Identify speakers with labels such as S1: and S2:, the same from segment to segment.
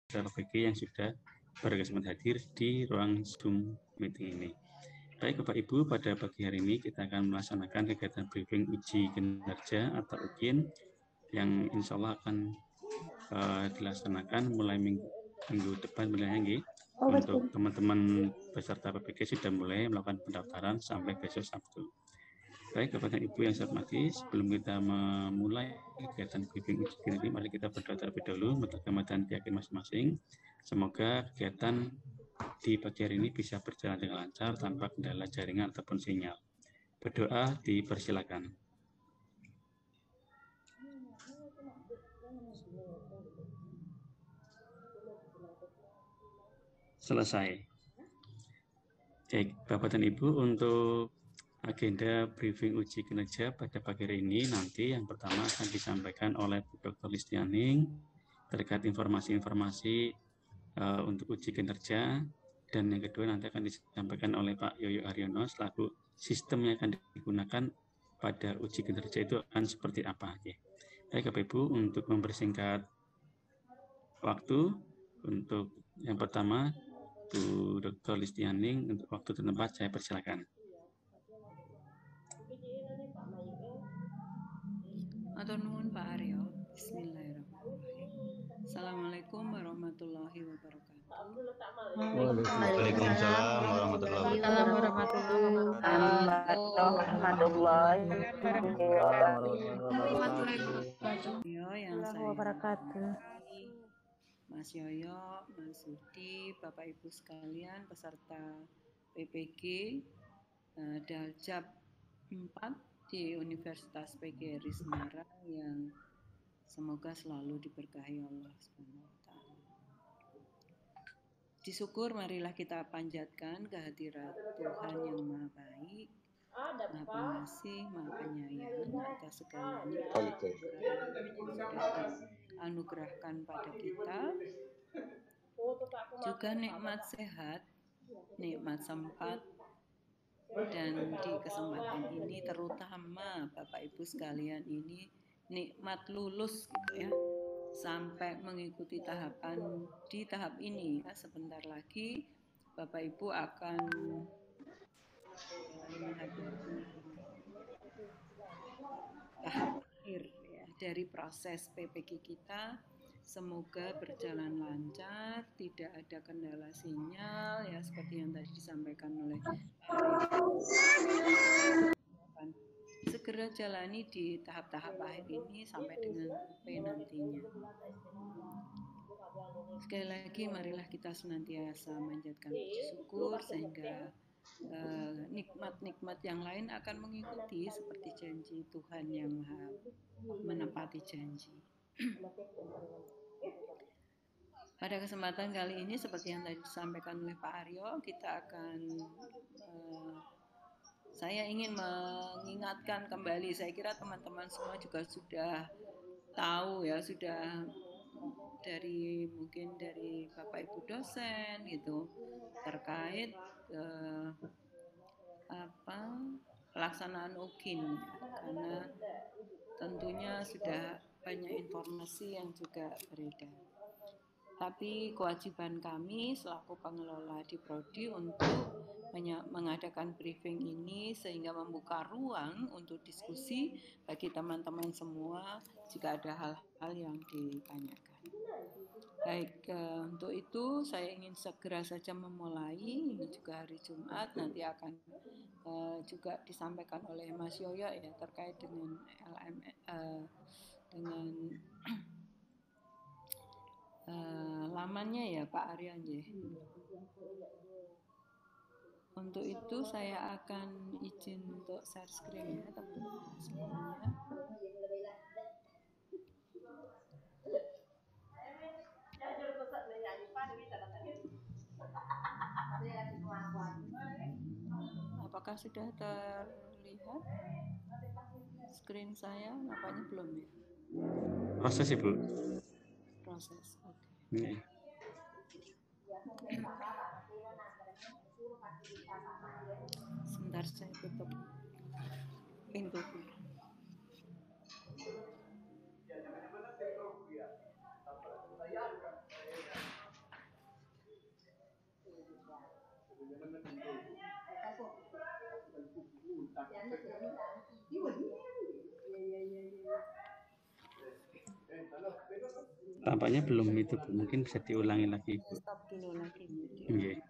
S1: PPG yang sudah berkesempatan hadir di ruang Zoom meeting ini. Baik Bapak Ibu, pada pagi hari ini kita akan melaksanakan kegiatan briefing uji kinerja atau UKIN yang insya Allah akan dilaksanakan mulai minggu depan mulai untuk teman-teman peserta PPG sudah mulai melakukan pendaftaran sampai besok Sabtu. Baik Bapak dan Ibu yang saya hormati, sebelum kita memulai kegiatan briefing uji kinerja, mari kita berdoa terlebih dahulu untuk kemudahan pihak masing-masing. Semoga kegiatan di pagi hari ini bisa berjalan dengan lancar tanpa kendala jaringan ataupun sinyal. Berdoa dipersilakan. Selesai. Baik, Bapak dan Ibu, untuk agenda briefing uji kinerja pada pagi hari ini nanti yang pertama akan disampaikan oleh Dr. Listianing terkait informasi-informasi untuk uji kinerja, dan yang kedua nanti akan disampaikan oleh Pak Yoyo Haryono selaku sistem yang akan digunakan pada uji kinerja itu akan seperti apa. Baik Bapak Ibu, untuk mempersingkat waktu, untuk yang pertama Bu Dr. Listianing, untuk waktu dan tempat saya persilakan.
S2: Matur nuwun Pak Aryo. Bismillahirrahmanirrahim. Assalamualaikum warahmatullahi wabarakatuh.
S3: Waalaikumsalam warahmatullahi
S2: wabarakatuh. Yang saya hormati Mas Yoyo, Mas Sudi, Bapak Ibu sekalian, peserta PPG Daljab 4 di Universitas PGRI Semarang yang semoga selalu diberkahi Allah SWT. Disyukur marilah kita panjatkan kehadirat Tuhan yang Maha Baik, Maha Pengasih, Maha Penyayang atas segala nikmat yang sudah dianugerahkan pada kita, juga nikmat sehat, nikmat sempat, dan di kesempatan ini terutama Bapak Ibu sekalian ini nikmat lulus gitu ya, sampai mengikuti tahapan di tahap ini ya. Sebentar lagi Bapak Ibu akan menghadapi tahap akhir ya dari proses PPG kita. Semoga berjalan lancar, tidak ada kendala sinyal ya seperti yang tadi disampaikan oleh Pak Aryo. Segera jalani di tahap-tahap akhir ini sampai dengan UP nantinya. Sekali lagi marilah kita senantiasa manjatkan puji syukur sehingga nikmat-nikmat yang lain akan mengikuti seperti janji Tuhan yang Maha menepati janji. Pada kesempatan kali ini seperti yang tadi disampaikan oleh Pak Aryo, kita akan saya ingin mengingatkan kembali, saya kira teman-teman semua juga sudah tahu ya, sudah mungkin dari Bapak Ibu dosen gitu terkait pelaksanaan UKIN ya, karena tentunya sudah banyak informasi yang juga beredar. Tapi kewajiban kami selaku pengelola di Prodi untuk mengadakan briefing ini sehingga membuka ruang untuk diskusi bagi teman-teman semua jika ada hal-hal yang ditanyakan. Baik, untuk itu saya ingin segera saja memulai. Ini juga hari Jumat, nanti akan juga disampaikan oleh Mas Yoyo ya terkait dengan lamannya ya Pak Aryan ya. Untuk itu saya akan izin untuk share screen ya teman-teman semuanya. Apakah sudah terlihat screen saya? Nampaknya belum ya?
S1: Proses Ibu.
S2: Proses, oke. Okay. Sebentar saya tutup pintu dulu.
S1: Tampaknya belum itu, Bu. Mungkin bisa diulangi lagi, Bu.
S2: Stop dulu lagi video.
S1: Iya.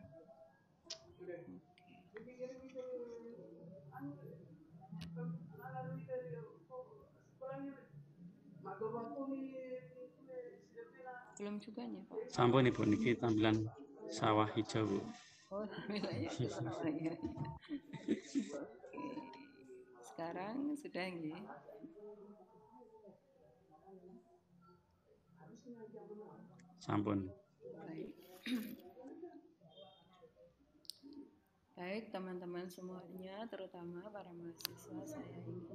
S2: Belum juga nih, Pak.
S1: Sampun nih, Bu. Niki tampilan sawah hijau, Bu.
S2: Oh, wilayah itu sawah ya. Oke. Sekarang sudah nggih.
S1: Sampun.
S2: Baik. Baik, teman-teman semuanya, terutama para mahasiswa, saya ingin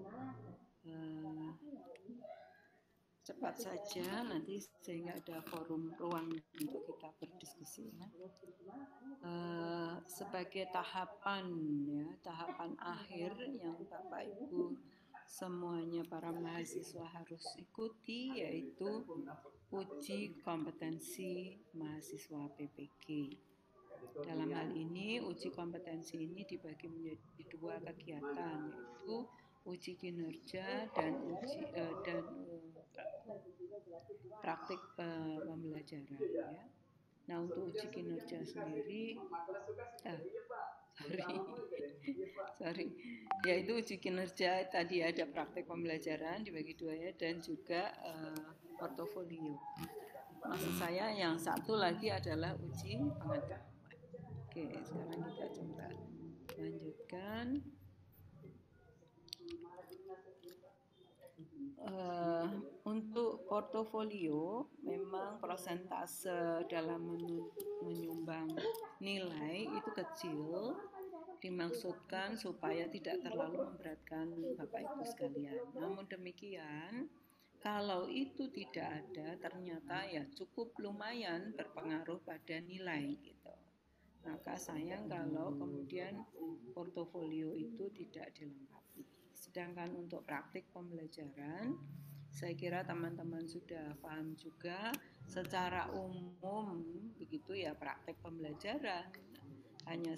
S2: cepat saja nanti sehingga ada forum ruang untuk kita berdiskusi ya. Sebagai tahapan ya, tahapan akhir yang Bapak Ibu semuanya para mahasiswa harus ikuti, yaitu uji kompetensi mahasiswa PPG. Dalam hal ini uji kompetensi ini dibagi menjadi dua kegiatan, yaitu uji kinerja dan praktik pembelajaran ya. Nah, untuk uji kinerja sendiri yaitu uji kinerja tadi ada praktik pembelajaran dibagi dua ya, dan juga portofolio. Maksud saya yang satu lagi adalah uji pengetahuan. Oke, sekarang kita coba lanjutkan. Untuk portofolio memang persentase dalam menyumbang nilai itu kecil, dimaksudkan supaya tidak terlalu memberatkan Bapak Ibu sekalian. Namun demikian, kalau itu tidak ada, ternyata ya cukup lumayan berpengaruh pada nilai gitu. Maka sayang kalau kemudian portofolio itu tidak dilengkapi. Sedangkan untuk praktik pembelajaran, saya kira teman-teman sudah paham juga secara umum begitu ya, praktik pembelajaran hanya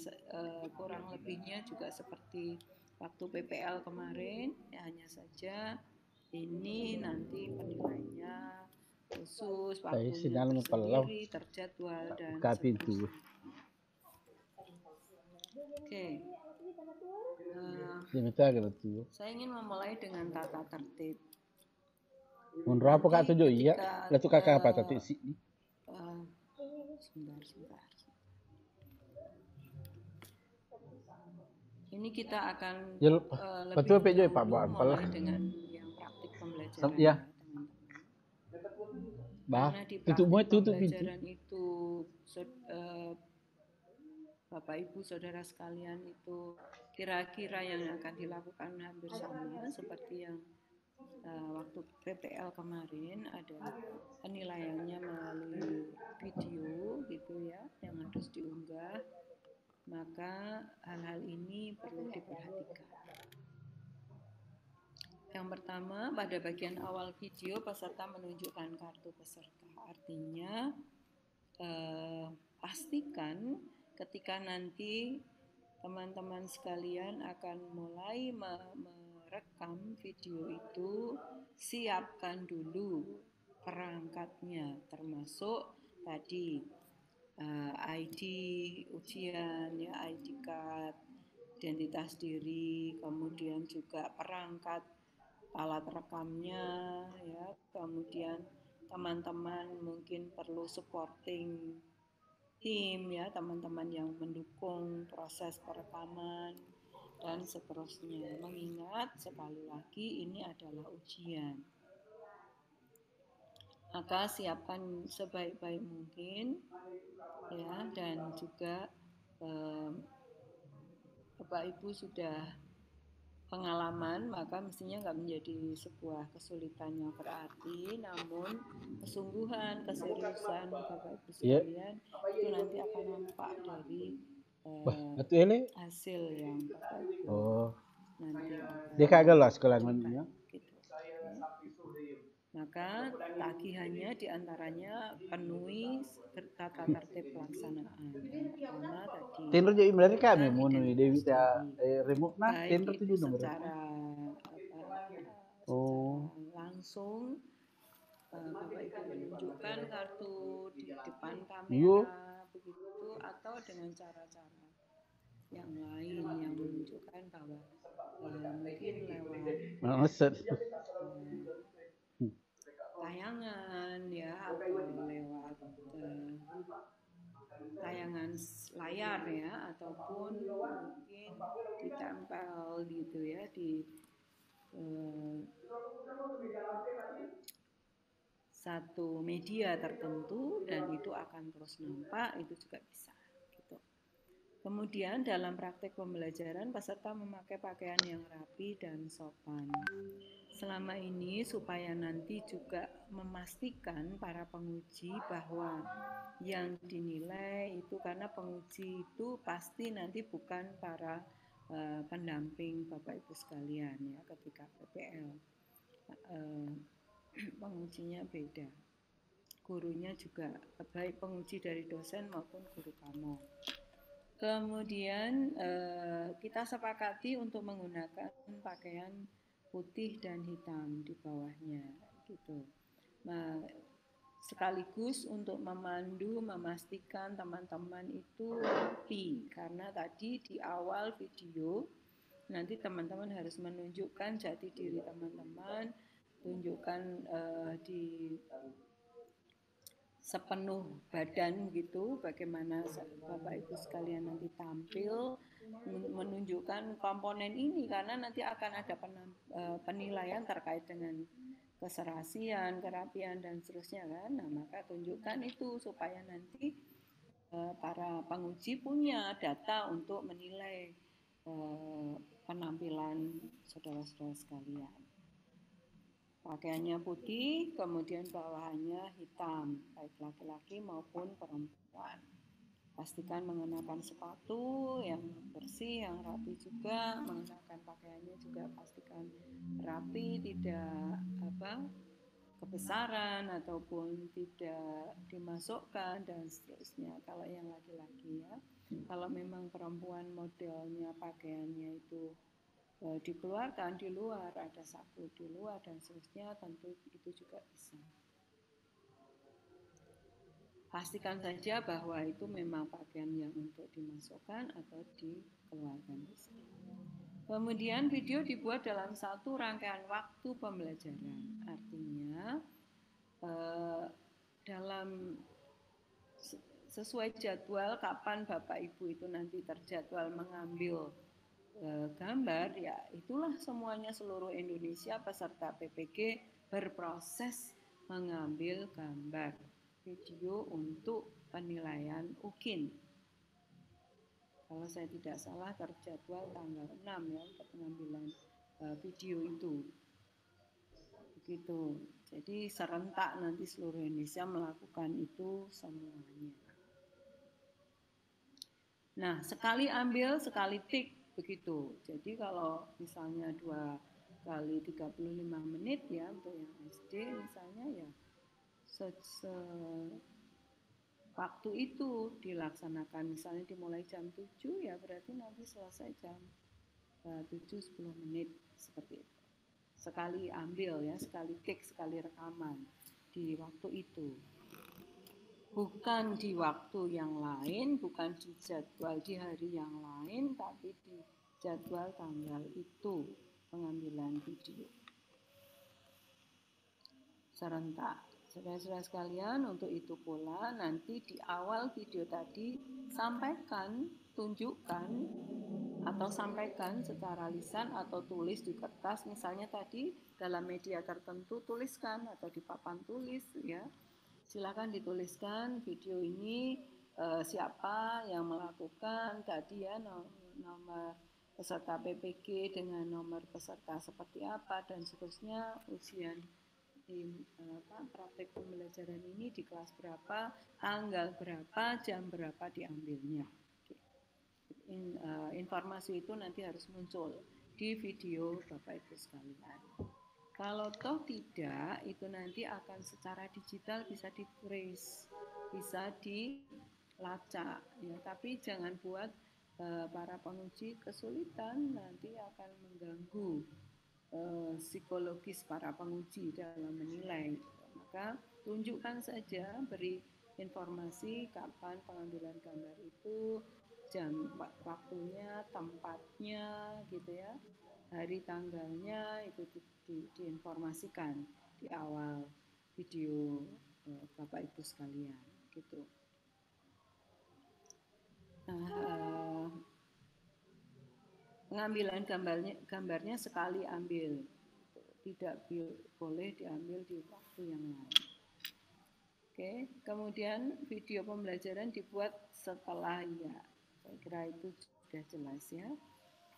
S2: kurang lebihnya juga seperti waktu PPL kemarin ya, hanya saja ini nanti penilaiannya khusus, waktunya tersendiri, terjadwal dan seterusnya. Oke. Saya ingin memulai dengan tata tertib.
S3: Menurut apa Kak tujuh iya? Lalu kakak apa tadi sih?
S2: Sebentar. Ini kita akan
S3: betul PJ Pak
S2: mulai dengan yang praktik pembelajaran.
S3: Ya.
S2: Karena di praktik pembelajaran itu Bapak Ibu Saudara sekalian itu kira-kira yang akan dilakukan hampir sama seperti yang waktu PPL kemarin, ada penilaiannya melalui video gitu ya yang harus diunggah. Maka hal-hal ini perlu diperhatikan. Yang pertama, pada bagian awal video peserta menunjukkan kartu peserta. Artinya pastikan ketika nanti teman-teman sekalian akan mulai merekam video itu, siapkan dulu perangkatnya, termasuk tadi ID ujian ya, ID card, identitas diri, kemudian juga perangkat alat rekamnya ya, kemudian teman-teman mungkin perlu supporting tim ya, teman-teman yang mendukung proses perekaman dan seterusnya. Mengingat sekali lagi ini adalah ujian, maka siapkan sebaik-baik mungkin ya, dan juga Bapak Ibu sudah pengalaman, maka mestinya nggak menjadi sebuah kesulitan yang berarti, namun kesungguhan, keseriusan Bapak Ibu sekalian itu nanti akan nampak dari hasil yang Bapak Ibu nanti
S3: dia kagak lah sekolah gitu.
S2: Maka tagihannya diantaranya penuhi tata tertib pelaksanaan. Yang pertama tadi
S3: Tender jadi benar kami memenuhi Dewi
S2: remote
S3: nah tender
S2: itu
S3: tujuh nomor.
S2: secara langsung Bapak Ibu menunjukkan kartu di depan kamera begitu, atau dengan cara-cara yang lain yang menunjukkan bahwa mungkin lewat tayangan ya, atau lewat tayangan layar ya, ataupun mungkin ditempel gitu ya di satu media tertentu dan itu akan terus nampak, itu juga bisa gitu. Kemudian dalam praktek pembelajaran peserta memakai pakaian yang rapi dan sopan. Selama ini supaya nanti juga memastikan para penguji bahwa yang dinilai itu, karena penguji itu pasti nanti bukan para pendamping Bapak Ibu sekalian ya ketika PPL. Pengujinya beda. Gurunya juga baik penguji dari dosen maupun guru kamu. Kemudian kita sepakati untuk menggunakan pakaian putih dan hitam di bawahnya gitu. Nah, sekaligus untuk memandu, memastikan teman-teman itu rapi, karena tadi di awal video nanti teman-teman harus menunjukkan jati diri teman-teman, tunjukkan di sepenuh badan gitu, bagaimana Bapak Ibu sekalian nanti tampil, menunjukkan komponen ini, karena nanti akan ada penilaian terkait dengan keserasian, kerapian dan seterusnya kan. Nah, maka tunjukkan itu supaya nanti para penguji punya data untuk menilai penampilan saudara-saudara sekalian. Pakaiannya putih, kemudian bawahannya hitam, baik laki-laki maupun perempuan. Pastikan mengenakan sepatu yang bersih, yang rapi juga, mengenakan pakaiannya juga pastikan rapi, tidak kebesaran ataupun tidak dimasukkan dan seterusnya. Kalau yang laki-laki ya, kalau memang perempuan modelnya pakaiannya itu dikeluarkan di luar, ada sapu di luar dan seterusnya, tentu itu juga bisa. Pastikan saja bahwa itu memang pakaian yang untuk dimasukkan atau dikeluarkan. Kemudian video dibuat dalam satu rangkaian waktu pembelajaran. Artinya dalam sesuai jadwal kapan Bapak Ibu itu nanti terjadwal mengambil gambar, ya itulah semuanya seluruh Indonesia peserta PPG berproses mengambil gambar video untuk penilaian UKIN. Kalau saya tidak salah terjadwal tanggal 6 ya untuk pengambilan video itu. Begitu. Jadi serentak nanti seluruh Indonesia melakukan itu semuanya. Nah, sekali ambil, sekali tik begitu. Jadi kalau misalnya 2 kali 35 menit ya untuk yang SD misalnya ya waktu itu dilaksanakan, misalnya dimulai jam 7 ya berarti nanti selesai jam 7-10 menit seperti itu. Sekali ambil ya, sekali tik, sekali rekaman di waktu itu. Bukan di waktu yang lain, bukan di jadwal di hari yang lain, tapi di jadwal tanggal itu pengambilan video. Serentak. Saudara-saudara sekalian, untuk itu pula nanti di awal video tadi sampaikan, tunjukkan, atau sampaikan secara lisan atau tulis di kertas, misalnya tadi dalam media tertentu tuliskan atau di papan tulis ya. Silakan dituliskan video ini siapa yang melakukan tadi ya, nomor peserta PPG dengan nomor peserta seperti apa dan seterusnya, ujian praktek pembelajaran ini di kelas berapa, tanggal berapa, jam berapa diambilnya. Informasi itu nanti harus muncul di video Bapak Ibu sekalian. Kalau toh tidak, itu nanti akan secara digital bisa di-freeze, bisa dilacak. Ya, tapi jangan buat para penguji kesulitan, nanti akan mengganggu psikologis para penguji dalam menilai. Maka tunjukkan saja, beri informasi kapan pengambilan gambar itu, jam waktunya, tempatnya, gitu ya, hari tanggalnya itu diinformasikan di awal video Bapak Ibu sekalian, gitu. Nah, pengambilan gambarnya sekali ambil, tidak boleh diambil di waktu yang lain. Oke, kemudian video pembelajaran dibuat setelah ya. Saya kira itu sudah jelas ya.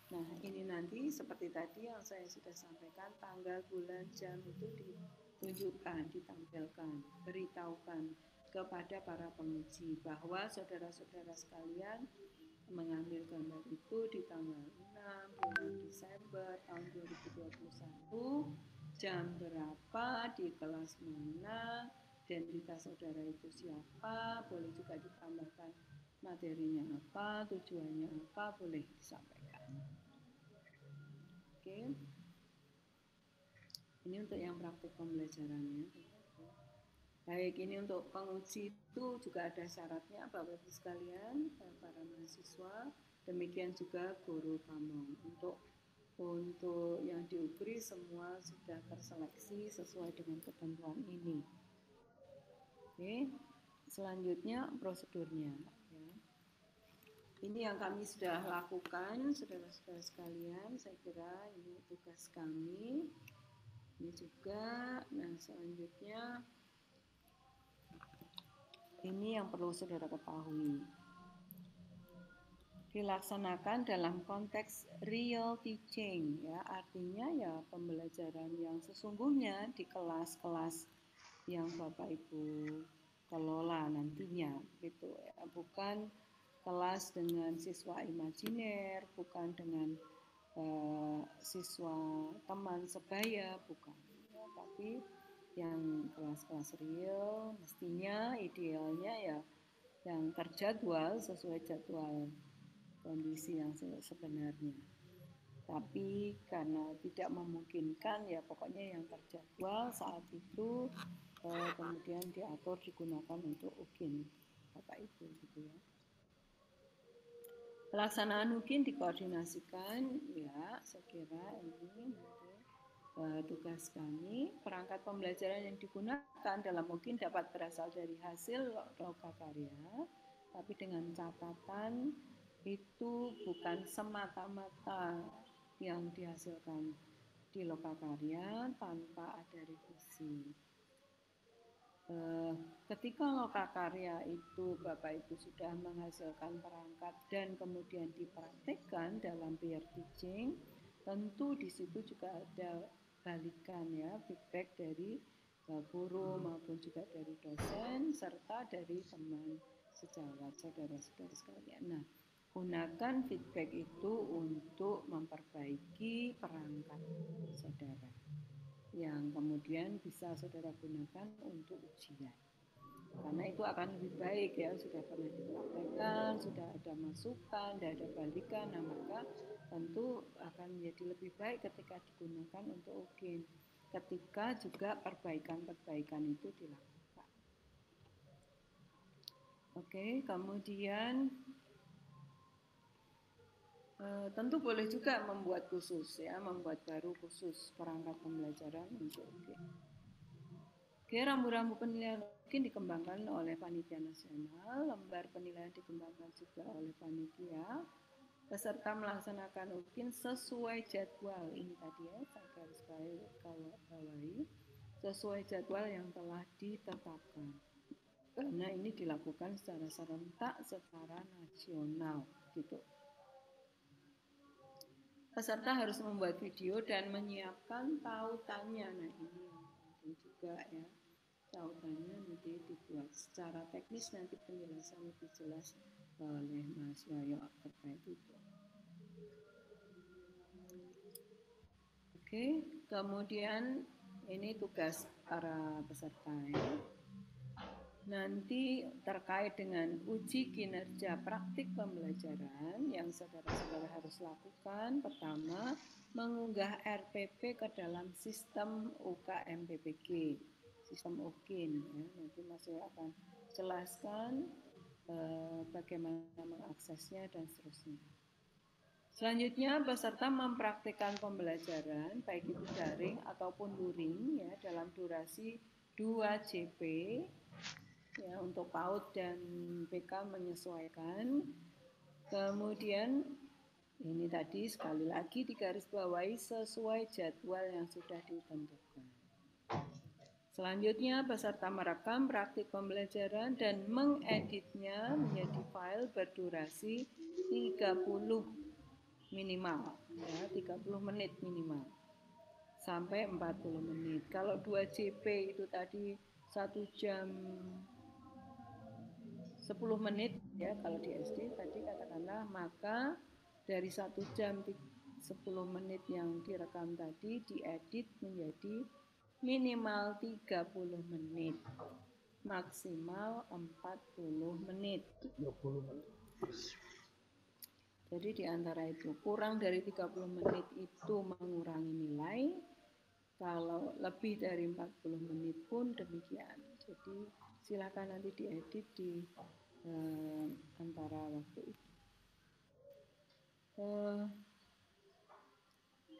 S2: Nah, ini nanti seperti tadi yang saya sudah sampaikan, tanggal, bulan, jam itu ditunjukkan, ditampilkan, beritahukan kepada para penguji bahwa saudara-saudara sekalian mengambil gambar itu di tanggal 6 bulan Desember tahun 2021, jam berapa, di kelas mana, identitas saudara itu siapa, boleh juga ditambahkan materinya apa, tujuannya apa, boleh disampaikan. Oke. Ini untuk yang praktik pembelajarannya. Baik, ini untuk penguji itu juga ada syaratnya Bapak Ibu sekalian, para mahasiswa, demikian juga guru kamu. Untuk yang diukur semua sudah terseleksi sesuai dengan ketentuan ini. Oke, selanjutnya prosedurnya. Ya. Ini yang kami sudah lakukan, saudara-saudara sekalian. Saya kira ini tugas kami. Ini juga. Nah, selanjutnya ini yang perlu saudara ketahui. Dilaksanakan dalam konteks real teaching, ya, artinya ya pembelajaran yang sesungguhnya di kelas-kelas yang Bapak Ibu kelola nantinya, gitu ya. Bukan kelas dengan siswa imajiner, bukan dengan siswa teman sebaya, bukan. Ya, tapi yang kelas-kelas real, mestinya idealnya ya yang terjadwal sesuai jadwal kondisi yang sebenarnya. Tapi karena tidak memungkinkan, ya pokoknya yang terjadwal saat itu kemudian diatur digunakan untuk UGIN Bapak Ibu, gitu ya. Pelaksanaan UGIN dikoordinasikan, ya saya kira ini tugas kami. Perangkat pembelajaran yang digunakan dalam UGIN dapat berasal dari hasil lokakarya, tapi dengan catatan itu bukan semata-mata yang dihasilkan di lokakarya tanpa ada revisi. Ketika lokakarya itu Bapak Ibu sudah menghasilkan perangkat dan kemudian dipraktikkan dalam peer teaching, tentu di situ juga ada balikan ya, feedback dari guru maupun juga dari dosen serta dari teman sejawat saudara-saudara sekalian. Nah, gunakan feedback itu untuk memperbaiki perangkat saudara yang kemudian bisa saudara gunakan untuk ujian. Karena itu akan lebih baik ya, sudah pernah dipraktekkan, sudah ada masukan, sudah ada balikan, nah maka tentu akan menjadi lebih baik ketika digunakan untuk UGIN. Ketika juga perbaikan-perbaikan itu dilakukan. Oke, kemudian tentu boleh juga membuat khusus ya, membuat baru khusus perangkat pembelajaran untuk UGIN. Oke, rambu-rambu penilaian UGIN dikembangkan oleh panitia nasional, lembar penilaian dikembangkan juga oleh panitia. Peserta melaksanakan UGIN sesuai jadwal, ini tadi ya, saya garis bawahi, sesuai jadwal yang telah ditetapkan. Karena ini dilakukan secara serentak, secara nasional, gitu. Peserta harus membuat video dan menyiapkan tautannya. Nah, ini yang penting juga ya. Tautannya nanti dibuat secara teknis, nanti penjelasan lebih jelas oleh Mas Yoyo terkait itu. Oke, kemudian ini tugas para peserta ya. Nanti terkait dengan uji kinerja praktik pembelajaran yang saudara-saudara harus lakukan. Pertama, mengunggah RPP ke dalam sistem UKM-PPG, sistem UKIN. Ya. Nanti Mas Yoyo akan jelaskan bagaimana mengaksesnya dan seterusnya. Selanjutnya, peserta mempraktikkan pembelajaran, baik itu daring ataupun luring, ya, dalam durasi 2 JP, ya, untuk PAUD dan BK menyesuaikan. Kemudian ini tadi sekali lagi digarisbawahi sesuai jadwal yang sudah ditentukan. Selanjutnya peserta merekam praktik pembelajaran dan mengeditnya menjadi file berdurasi 30 minimal, ya, 30 menit minimal sampai 40 menit. Kalau 2 JP itu tadi 1 jam 10 menit ya kalau di SD tadi katakanlah, maka dari 1 jam 10 menit yang direkam tadi diedit menjadi minimal 30 menit, maksimal 40 menit.
S3: 30 menit.
S2: Jadi di antara itu kurang dari 30 menit itu mengurangi nilai, kalau lebih dari 40 menit pun demikian. Jadi silakan nanti diedit di antara waktu itu.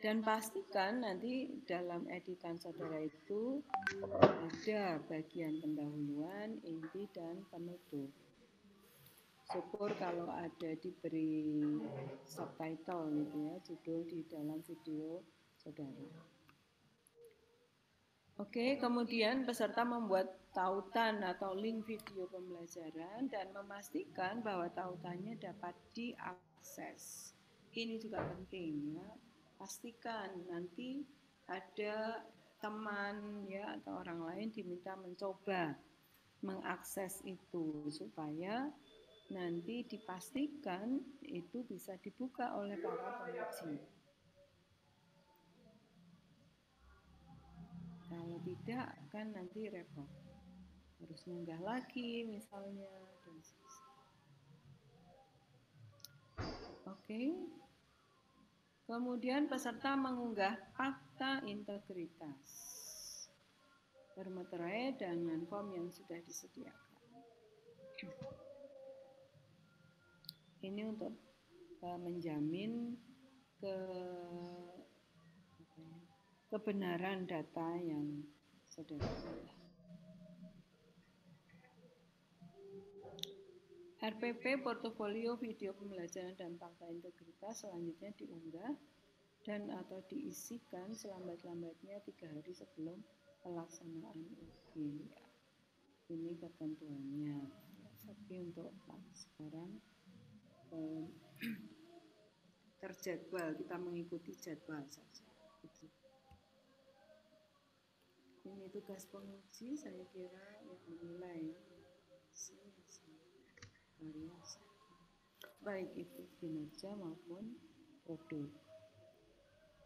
S2: Dan pastikan nanti dalam editan saudara itu ada bagian pendahuluan, inti, dan penutup. Syukur kalau ada diberi subtitle gitu ya, judul di dalam video saudara. Oke, kemudian peserta membuat tautan atau link video pembelajaran dan memastikan bahwa tautannya dapat diakses. Ini juga penting ya. Pastikan nanti ada teman ya atau orang lain diminta mencoba mengakses itu supaya nanti dipastikan itu bisa dibuka oleh para penguji. Kalau tidak kan nanti repot, harus munggah lagi misalnya dan sebagainya. Oke. Kemudian peserta mengunggah fakta integritas bermeterai dengan form yang sudah disediakan. Ini untuk menjamin kebenaran data yang saudara unggah. RPP portofolio video pembelajaran dan fakta integritas selanjutnya diunggah dan atau diisikan selambat-lambatnya 3 hari sebelum pelaksanaan ujian. Ya. Ini ketentuannya. Tapi untuk sekarang terjadwal, kita mengikuti jadwal saja. Ini tugas penguji, saya kira yang menilai baik itu kinerja maupun produk.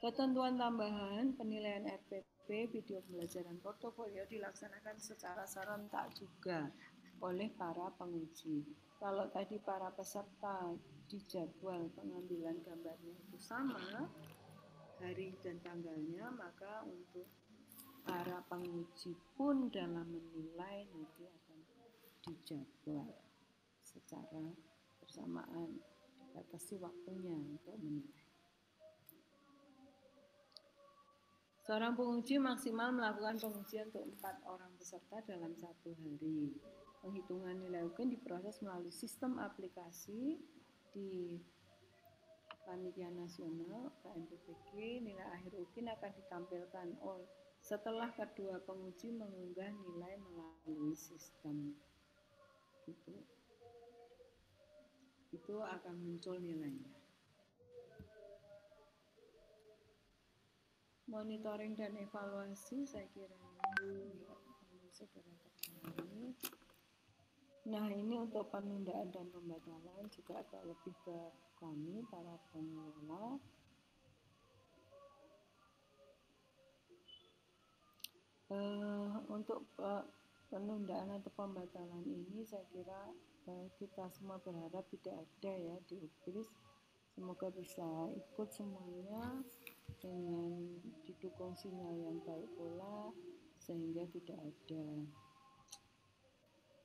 S2: Ketentuan tambahan penilaian RPP video pembelajaran portofolio dilaksanakan secara serentak juga oleh para penguji. Kalau tadi para peserta di jadwal pengambilan gambarnya itu sama hari dan tanggalnya, maka untuk para penguji pun dalam menilai nanti akan dijadwal secara bersamaan, dibatasi waktunya untuk menilai. Seorang penguji maksimal melakukan pengujian untuk 4 orang peserta dalam 1 hari. Penghitungan nilai UKIN diproses melalui sistem aplikasi di Panitia Nasional KMPPG. Nilai akhir UKIN akan ditampilkan setelah kedua penguji mengunggah nilai melalui sistem. Itu akan muncul nilainya. Monitoring dan evaluasi saya kira ini saudara ketahui. Nah, ini untuk penundaan dan pembatalan juga agak lebih ke kami para pengelola. Untuk penundaan atau pembatalan ini saya kira kita semua berharap tidak ada ya di UPIS. Semoga bisa ikut semuanya dengan didukung sinyal yang baik pula sehingga tidak ada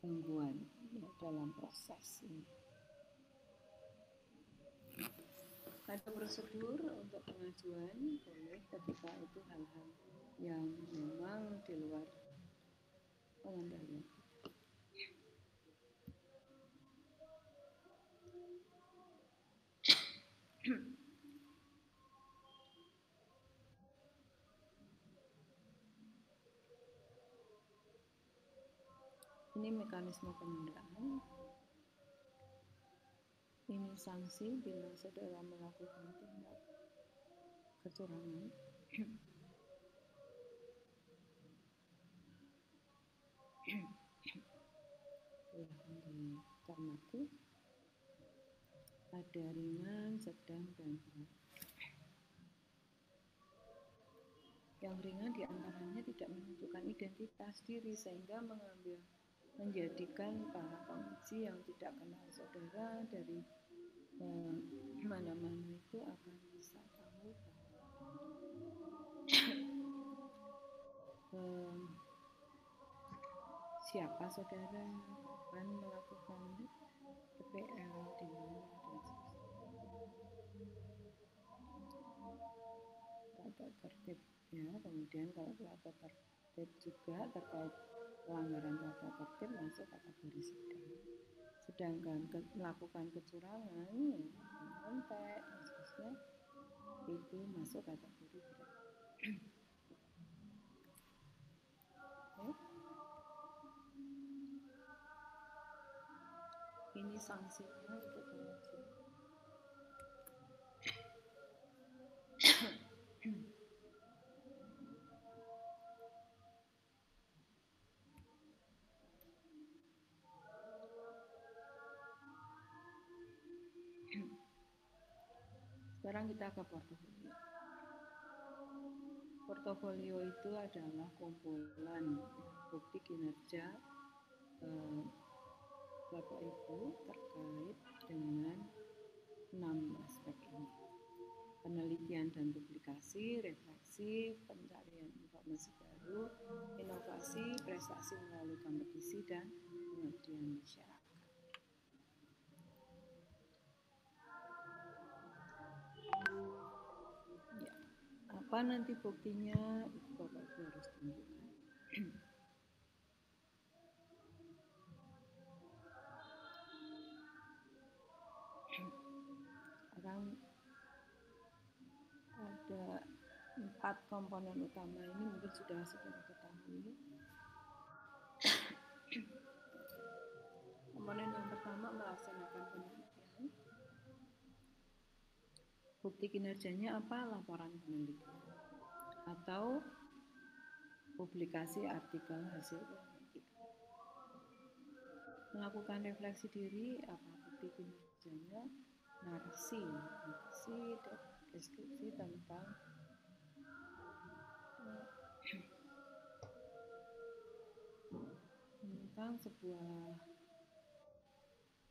S2: gangguan ya, dalam proses ini. Ada prosedur untuk pengajuan boleh ketika itu hal-hal yang memang di luar pengendalian. Ini mekanisme penundaan. Ini sanksi bila saudara melakukan tindak kecurangan. Silahkan dicermati. Ada ringan, sedang, dan berat. Yang ringan diantaranya tidak menunjukkan identitas diri sehingga menjadikan para penguji yang tidak kenal saudara dari mana-mana itu akan bisa tahu siapa saudara, kapan melakukan PPL, di mana, dan tata tertib ya. Kemudian kalau tata tertib juga terkait pelanggaran tata tertib masuk kategori sedang. Sedangkan melakukan kecurangan ya, kontak khususnya itu masuk kategori berat. Ini sanksinya untuk penguji. Sekarang kita ke portofolio. Portofolio itu adalah kumpulan bukti kinerja Bapak Ibu terkait dengan 6 aspek ini. Penelitian dan publikasi, refleksi, pencarian informasi baru, inovasi, prestasi melalui kompetisi, dan pengabdian masyarakat. Ya, apa nanti buktinya itu Bapak Ibu harus tunjukkan. Sekarang ada 4 komponen utama ini mungkin sudah saudara ketahui. Komponen yang pertama melaksanakan penelitian. Bukti kinerjanya apa? Laporan penelitian atau publikasi artikel hasil penelitian. Melakukan refleksi diri, apa bukti kinerjanya? Narasi dan deskripsi tentang sebuah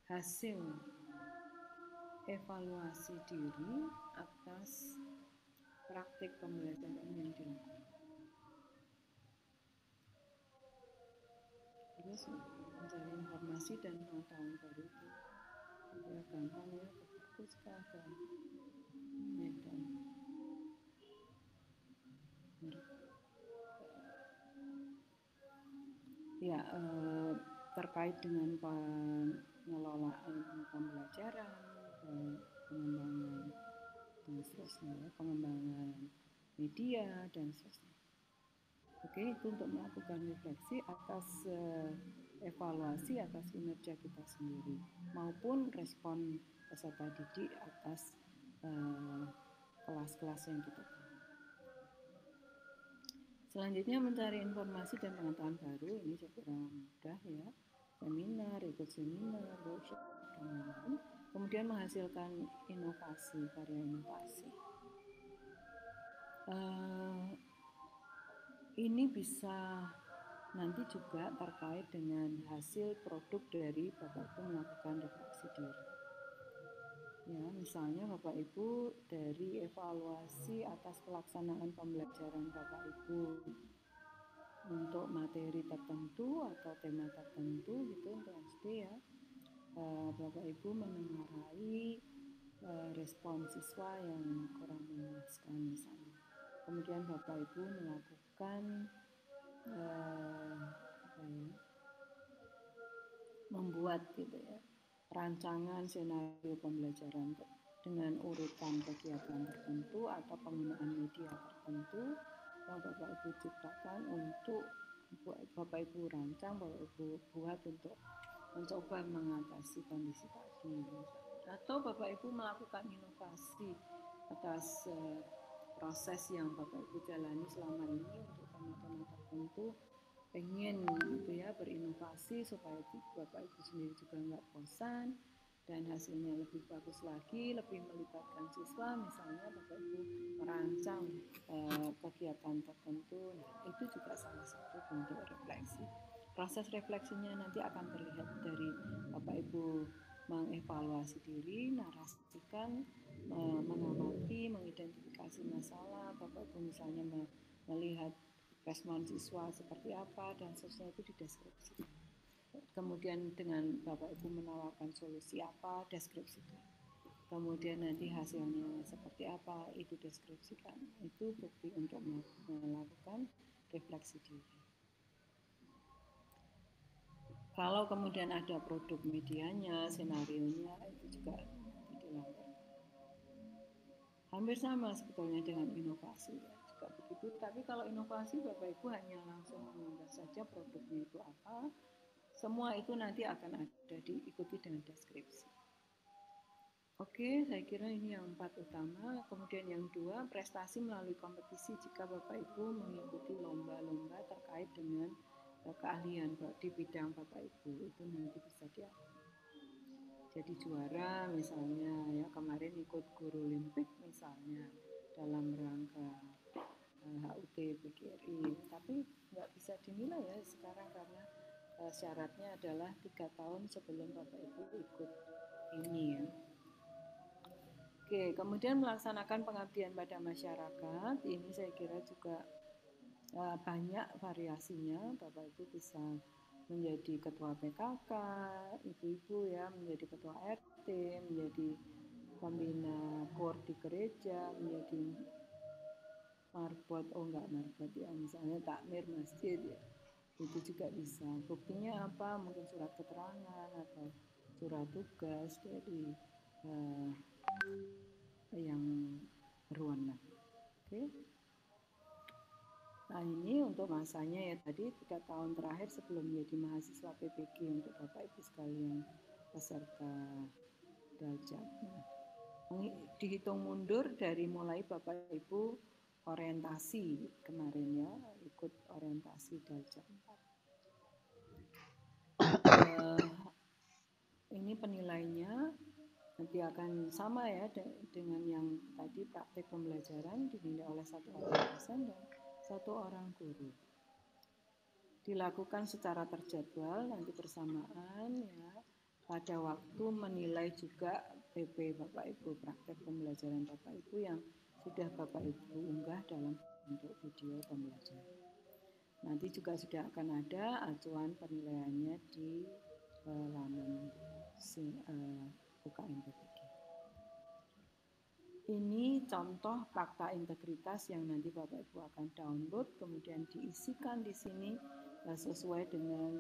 S2: hasil evaluasi diri atas praktik pembelajaran yang dilakukan. Terus mencari informasi dan pengetahuan baru itu ya gampang ya, ke perpus ke medan ya, terkait dengan pengelolaan pembelajaran, pengembangan dan seterusnya, pengembangan media dan seterusnya. Oke, itu untuk melakukan refleksi atas evaluasi atas kinerja kita sendiri maupun respon peserta didik atas kelas-kelas yang kita tahu. Selanjutnya mencari informasi dan pengetahuan baru, ini saya kira mudah ya, seminar, ikut seminar, workshop, dan lain-lain. Kemudian menghasilkan inovasi, karya inovasi. ini bisa nanti juga terkait dengan hasil produk dari Bapak Ibu melakukan refleksi diri. Ya, misalnya Bapak Ibu dari evaluasi atas pelaksanaan pembelajaran Bapak Ibu untuk materi tertentu atau tema tertentu gitu untuk SD ya, Bapak Ibu menengarai respon siswa yang kurang memuaskan misalnya. Kemudian Bapak Ibu melakukan membuat gitu ya rancangan senario pembelajaran dengan urutan kegiatan tertentu atau penggunaan media tertentu yang Bapak Ibu ciptakan untuk Bapak Ibu rancang, Bapak Ibu buat untuk mencoba mengatasi kondisi tadi. Atau Bapak Ibu melakukan inovasi atas proses yang Bapak Ibu jalani selama ini untuk tema-tema tertentu, pengen gitu ya berinovasi supaya Bapak Ibu sendiri juga nggak bosan dan hasilnya lebih bagus lagi, lebih melibatkan siswa, misalnya Bapak Ibu merancang kegiatan tertentu. Nah, itu juga salah satu bentuk refleksi. Proses refleksinya nanti akan terlihat dari Bapak Ibu mengevaluasi diri, narasikan, mengamati, mengidentifikasi masalah. Bapak Ibu misalnya melihat respon siswa seperti apa dan seterusnya itu dideskripsikan. Kemudian dengan Bapak Ibu menawarkan solusi apa, deskripsikan. Kemudian nanti hasilnya seperti apa, itu deskripsikan. Itu bukti untuk melakukan refleksi diri. Kalau kemudian ada produk medianya, senarionya, itu juga dilakukan. Hampir sama sebetulnya dengan inovasi ya, juga begitu. Tapi kalau inovasi Bapak Ibu hanya langsung mengunggah saja produknya itu apa, semua itu nanti akan ada diikuti dengan deskripsi. Oke, saya kira ini yang 4 utama. Kemudian yang 2, prestasi melalui kompetisi. Jika Bapak Ibu mengikuti lomba-lomba terkait dengan keahlian di bidang Bapak Ibu, itu nanti bisa diakui. Jadi juara misalnya ya, kemarin ikut guru Olimpik misalnya dalam rangka HUT PGRI, tapi nggak bisa dinilai ya sekarang karena syaratnya adalah 3 tahun sebelum Bapak Ibu ikut ini ya. Oke, kemudian melaksanakan pengabdian pada masyarakat, ini saya kira juga banyak variasinya. Bapak Ibu bisa menjadi ketua PKK, ibu-ibu ya, menjadi ketua RT, menjadi pembina KOR di gereja, menjadi marbot, marbot ya, misalnya takmir masjid ya, itu juga bisa. Buktinya apa? Mungkin surat keterangan atau surat tugas dari yang berwenang. Oke. Nah ini untuk masanya ya tadi 3 tahun terakhir sebelum menjadi mahasiswa PPG untuk Bapak Ibu sekalian peserta Daljak. Dihitung mundur dari mulai Bapak Ibu orientasi kemarin ya, ikut orientasi Daljak 4. Ini penilainya nanti akan sama ya dengan yang tadi praktek pembelajaran, dinilai oleh 1 orang dosen dan 1 orang guru. Dilakukan secara terjadwal nanti bersamaan ya, pada waktu menilai juga PP Bapak Ibu, praktek pembelajaran Bapak Ibu yang sudah Bapak Ibu unggah dalam bentuk video pembelajaran. Nanti juga sudah akan ada acuan penilaiannya di laman UKM PPG. Ini contoh fakta integritas yang nanti Bapak Ibu akan download, kemudian diisikan di sini sesuai dengan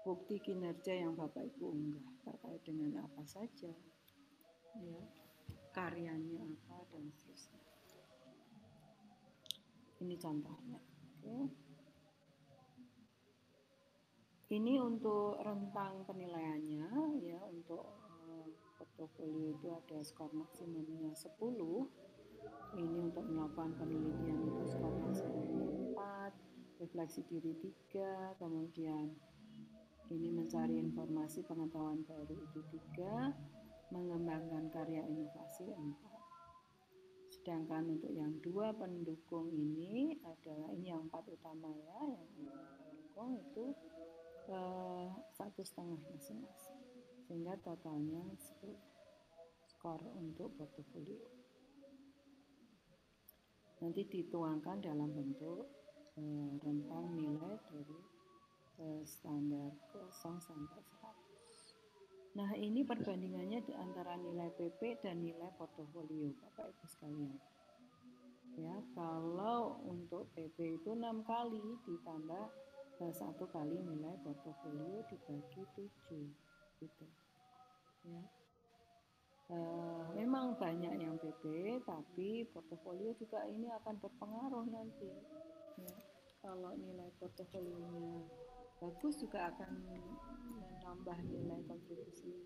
S2: bukti kinerja yang Bapak Ibu unggah terkait dengan apa saja, ya, karyanya apa dan seterusnya. Ini contohnya. Oke. Ini untuk rentang penilaiannya, ya, untuk portofolio itu ada skor maksimumnya 10. Ini untuk melakukan penelitian itu skor maksimumnya 4, refleksi diri 3, kemudian ini mencari informasi pengetahuan baru itu 3, mengembangkan karya inovasi 4. Sedangkan untuk yang 2 pendukung ini adalah ini yang 4 utama ya, yang pendukung itu 1,5 masing-masing. Sehingga totalnya 10 skor untuk portofolio. Nanti dituangkan dalam bentuk rentang nilai dari standar 0 sampai 100. Nah, ini perbandingannya di antara nilai PP dan nilai portofolio, Bapak Ibu sekalian. Ya, kalau untuk PP itu 6 kali ditambah 1 kali nilai portofolio dibagi 7 gitu. Ya. Memang banyak yang PP, tapi portofolio juga ini akan berpengaruh nanti. Ya. Kalau nilai portofolionya bagus juga akan menambah nilai kontribusi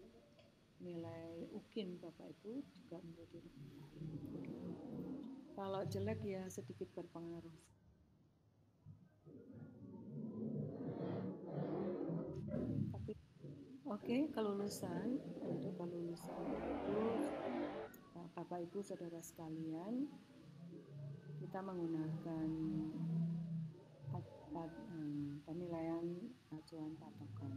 S2: nilai UKIN Bapak Ibu juga menjadi rendah. Kalau jelek ya sedikit berpengaruh. Tapi oke, kelulusan untuk kelulusan itu Bapak Ibu Saudara sekalian, kita menggunakan penilaian acuan patokan.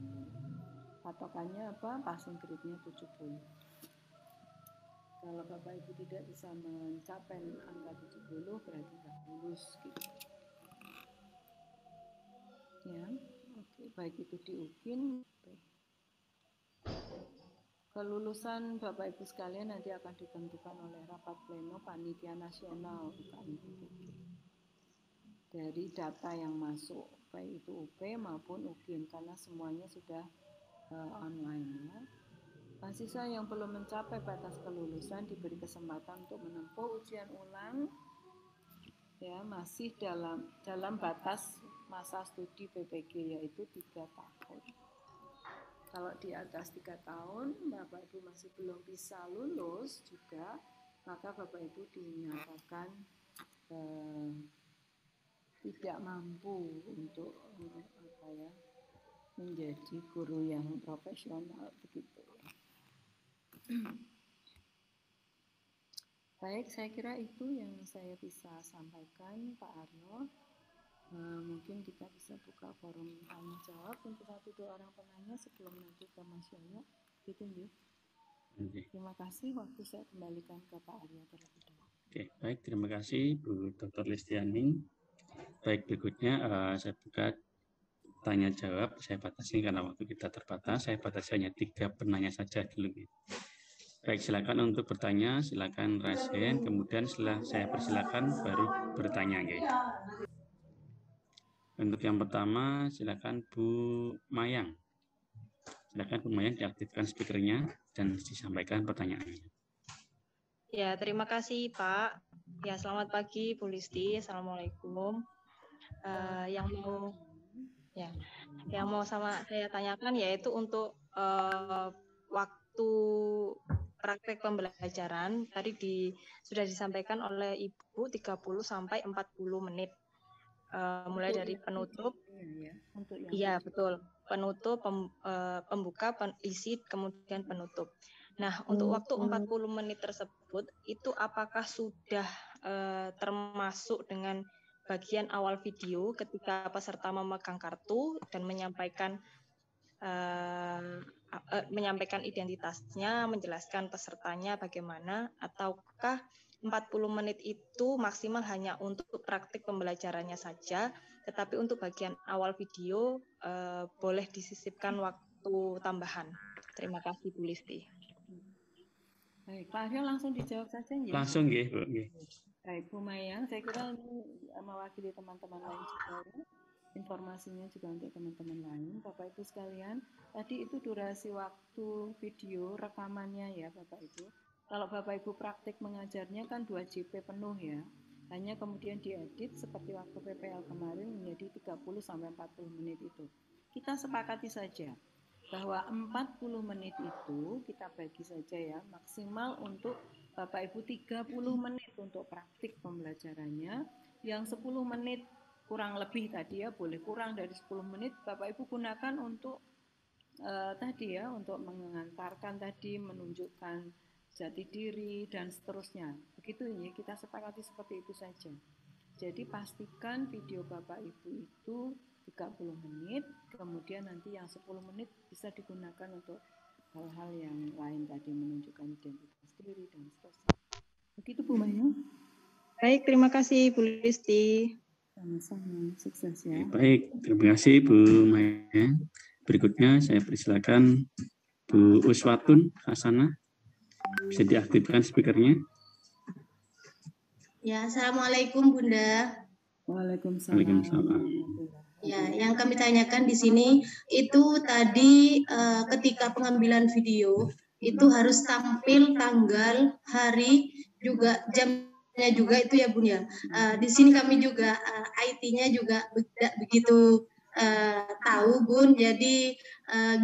S2: Patokannya apa? Passing grade-nya 70. Kalau Bapak Ibu tidak bisa mencapai angka 70 berarti nggak lulus gitu. Ya, oke, baik itu di UKIN. Kelulusan Bapak Ibu sekalian nanti akan ditentukan oleh rapat pleno panitia nasional UKM PPG. Dari data yang masuk, baik itu UP maupun UKIN, karena semuanya sudah online ya. Mahasiswa yang belum mencapai batas kelulusan diberi kesempatan untuk menempuh ujian ulang ya, masih dalam batas masa studi PPG yaitu 3 tahun. Kalau di atas 3 tahun Bapak Ibu masih belum bisa lulus juga, maka Bapak Ibu dinyatakan tidak mampu untuk menjadi guru yang profesional begitu. Baik, saya kira itu yang saya bisa sampaikan, Pak Aryo. Mungkin kita bisa buka forum tanya jawab untuk 1-2 orang penanya sebelum nanti ke Mas Yoyo. Gitu, ya. Terima kasih. Waktu saya kembalikan ke Pak Aryo terlebih dahulu.
S1: Oke, baik. Terima kasih Bu Dr. Listiani. Baik, berikutnya saya buka tanya jawab. Saya batasi karena waktu kita terbatas. Saya batasi hanya 3 penanya saja dulu. Baik, silakan untuk bertanya. Silakan raise hand. Kemudian setelah saya persilakan baru bertanya. Okay. Untuk yang pertama, silakan Bu Mayang. Silakan Bu Mayang diaktifkan speakernya dan disampaikan pertanyaannya.
S4: Ya, terima kasih Pak. Ya, selamat pagi Bu Listi. Assalamualaikum. Yang mau saya tanyakan yaitu untuk waktu praktek pembelajaran tadi sudah disampaikan oleh Ibu 30 sampai 40 menit. Mulai dari penutup. Iya, betul. Penutup, pembuka, isi, kemudian penutup. Nah, untuk waktu 40 menit tersebut, itu apakah sudah termasuk dengan bagian awal video ketika peserta memegang kartu dan menyampaikan identitasnya, menjelaskan pesertanya bagaimana, ataukah 40 menit itu maksimal hanya untuk praktik pembelajarannya saja, tetapi untuk bagian awal video boleh disisipkan waktu tambahan. Terima kasih Bu Listi.
S2: Baik, Pak Aryo langsung dijawab saja ya.
S1: Langsung ya, Bu.
S2: Baik, Bu Mayang, saya kira ini mewakili teman-teman lain juga ya. Informasinya juga untuk teman-teman lain. Bapak Ibu sekalian, tadi itu durasi waktu video rekamannya ya Bapak Ibu. Kalau Bapak Ibu praktik mengajarnya kan 2 JP penuh ya. Hanya kemudian diedit seperti waktu PPL kemarin menjadi 30-40 menit itu. Kita sepakati saja bahwa 40 menit itu kita bagi saja ya, maksimal untuk Bapak Ibu 30 menit untuk praktik pembelajarannya, yang 10 menit kurang lebih tadi ya, boleh kurang dari 10 menit Bapak Ibu gunakan untuk tadi ya, untuk mengantarkan tadi, menunjukkan jati diri, dan seterusnya. Begitu ya, kita sepakati seperti itu saja. Jadi pastikan video Bapak Ibu itu 30 menit, kemudian nanti yang 10 menit bisa digunakan untuk hal-hal yang lain tadi, menunjukkan identitas diri dan seterusnya. Begitu Bu Maya.
S4: Baik, terima kasih Bu Listi.
S2: Sama-sama, sukses ya.
S1: Baik, terima kasih Bu Maya. Berikutnya saya persilakan Bu Uswatun Hasanah. Bisa diaktifkan speakernya.
S5: Ya, Assalamualaikum Bunda.
S2: Waalaikumsalam.
S1: Waalaikumsalam.
S5: Ya, yang kami tanyakan di sini itu tadi ketika pengambilan video itu harus tampil tanggal, hari, juga jamnya juga itu ya Bun ya. Di sini kami juga IT-nya juga tidak begitu tahu Bun. Jadi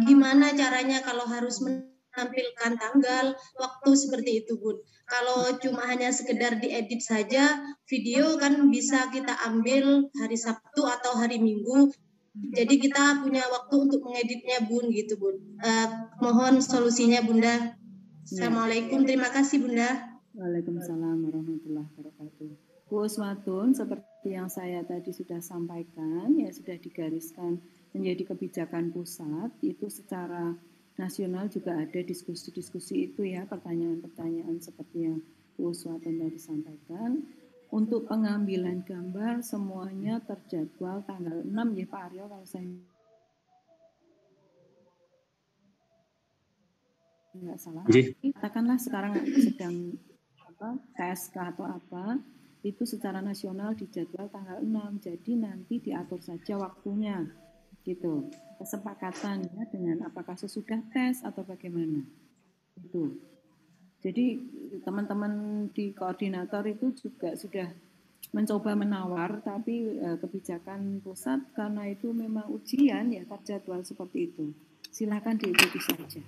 S5: gimana caranya kalau harus menampilkan tanggal, waktu seperti itu Bun. Kalau cuma hanya sekedar diedit saja, video kan bisa kita ambil hari Sabtu atau hari Minggu. Jadi kita punya waktu untuk mengeditnya Bun gitu Bun. Mohon solusinya Bunda. Assalamualaikum, terima kasih Bunda.
S2: Waalaikumsalam warahmatullahi wabarakatuh. Bu Uswatun, seperti yang saya tadi sudah sampaikan, ya sudah digariskan menjadi kebijakan pusat, itu secara nasional juga ada diskusi-diskusi itu ya, pertanyaan-pertanyaan seperti yang Bu Uswatun tadi sampaikan. Untuk pengambilan gambar semuanya terjadwal tanggal 6 ya Pak Aryo kalau saya nggak salah. Katakanlah sekarang sedang tes atau apa, itu secara nasional dijadwal tanggal 6, jadi nanti diatur saja waktunya. Gitu, kesepakatan ya dengan apakah sesudah tes atau bagaimana itu. Jadi teman-teman di koordinator itu juga sudah mencoba menawar, tapi kebijakan pusat karena itu memang ujian ya terjadwal seperti itu. Silakan diikuti saja.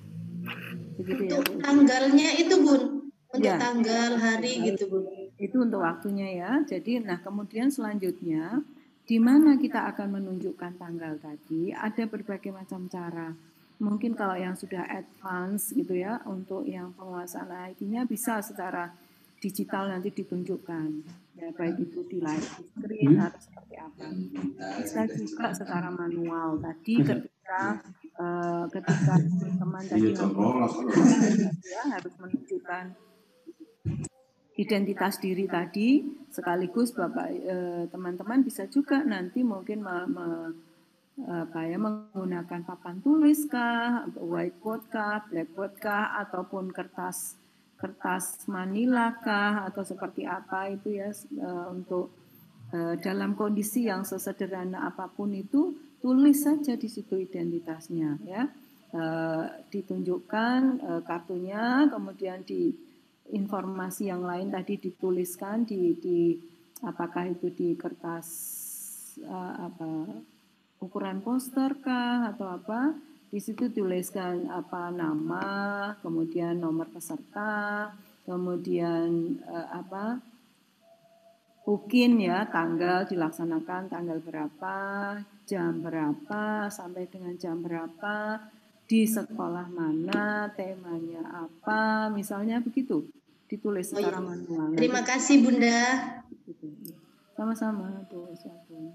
S2: Begitu
S5: untuk
S2: ya,
S5: tanggalnya itu Bun, untuk
S2: ya,
S5: tanggal hari gitu Bun.
S2: itu untuk waktunya ya. Jadi nah kemudian selanjutnya di mana kita akan menunjukkan tanggal tadi, ada berbagai macam cara. Mungkin kalau yang sudah advance gitu ya, untuk yang penguasaan IT-nya bisa secara digital nanti ditunjukkan. Ya, baik itu di live screen atau seperti apa. Bisa juga secara manual. Tadi ketika teman-teman tadi ya, harus menunjukkan identitas diri tadi, sekaligus Bapak teman-teman bisa juga nanti mungkin menggunakan papan tulis kah, whiteboard kah, blackboard kah, ataupun kertas manila kah, atau seperti apa itu ya, untuk dalam kondisi yang sesederhana apapun itu tulis saja di situ identitasnya ya, ditunjukkan kartunya, kemudian di informasi yang lain tadi dituliskan di apakah itu di kertas ukuran poster kah atau apa, di situ tuliskan apa nama, kemudian nomor peserta, kemudian mungkin ya tanggal dilaksanakan tanggal berapa, jam berapa sampai dengan jam berapa, di sekolah mana, temanya apa, misalnya begitu, ditulis secara manual.
S5: Terima kasih Bunda.
S2: Sama-sama Bu Uswatun.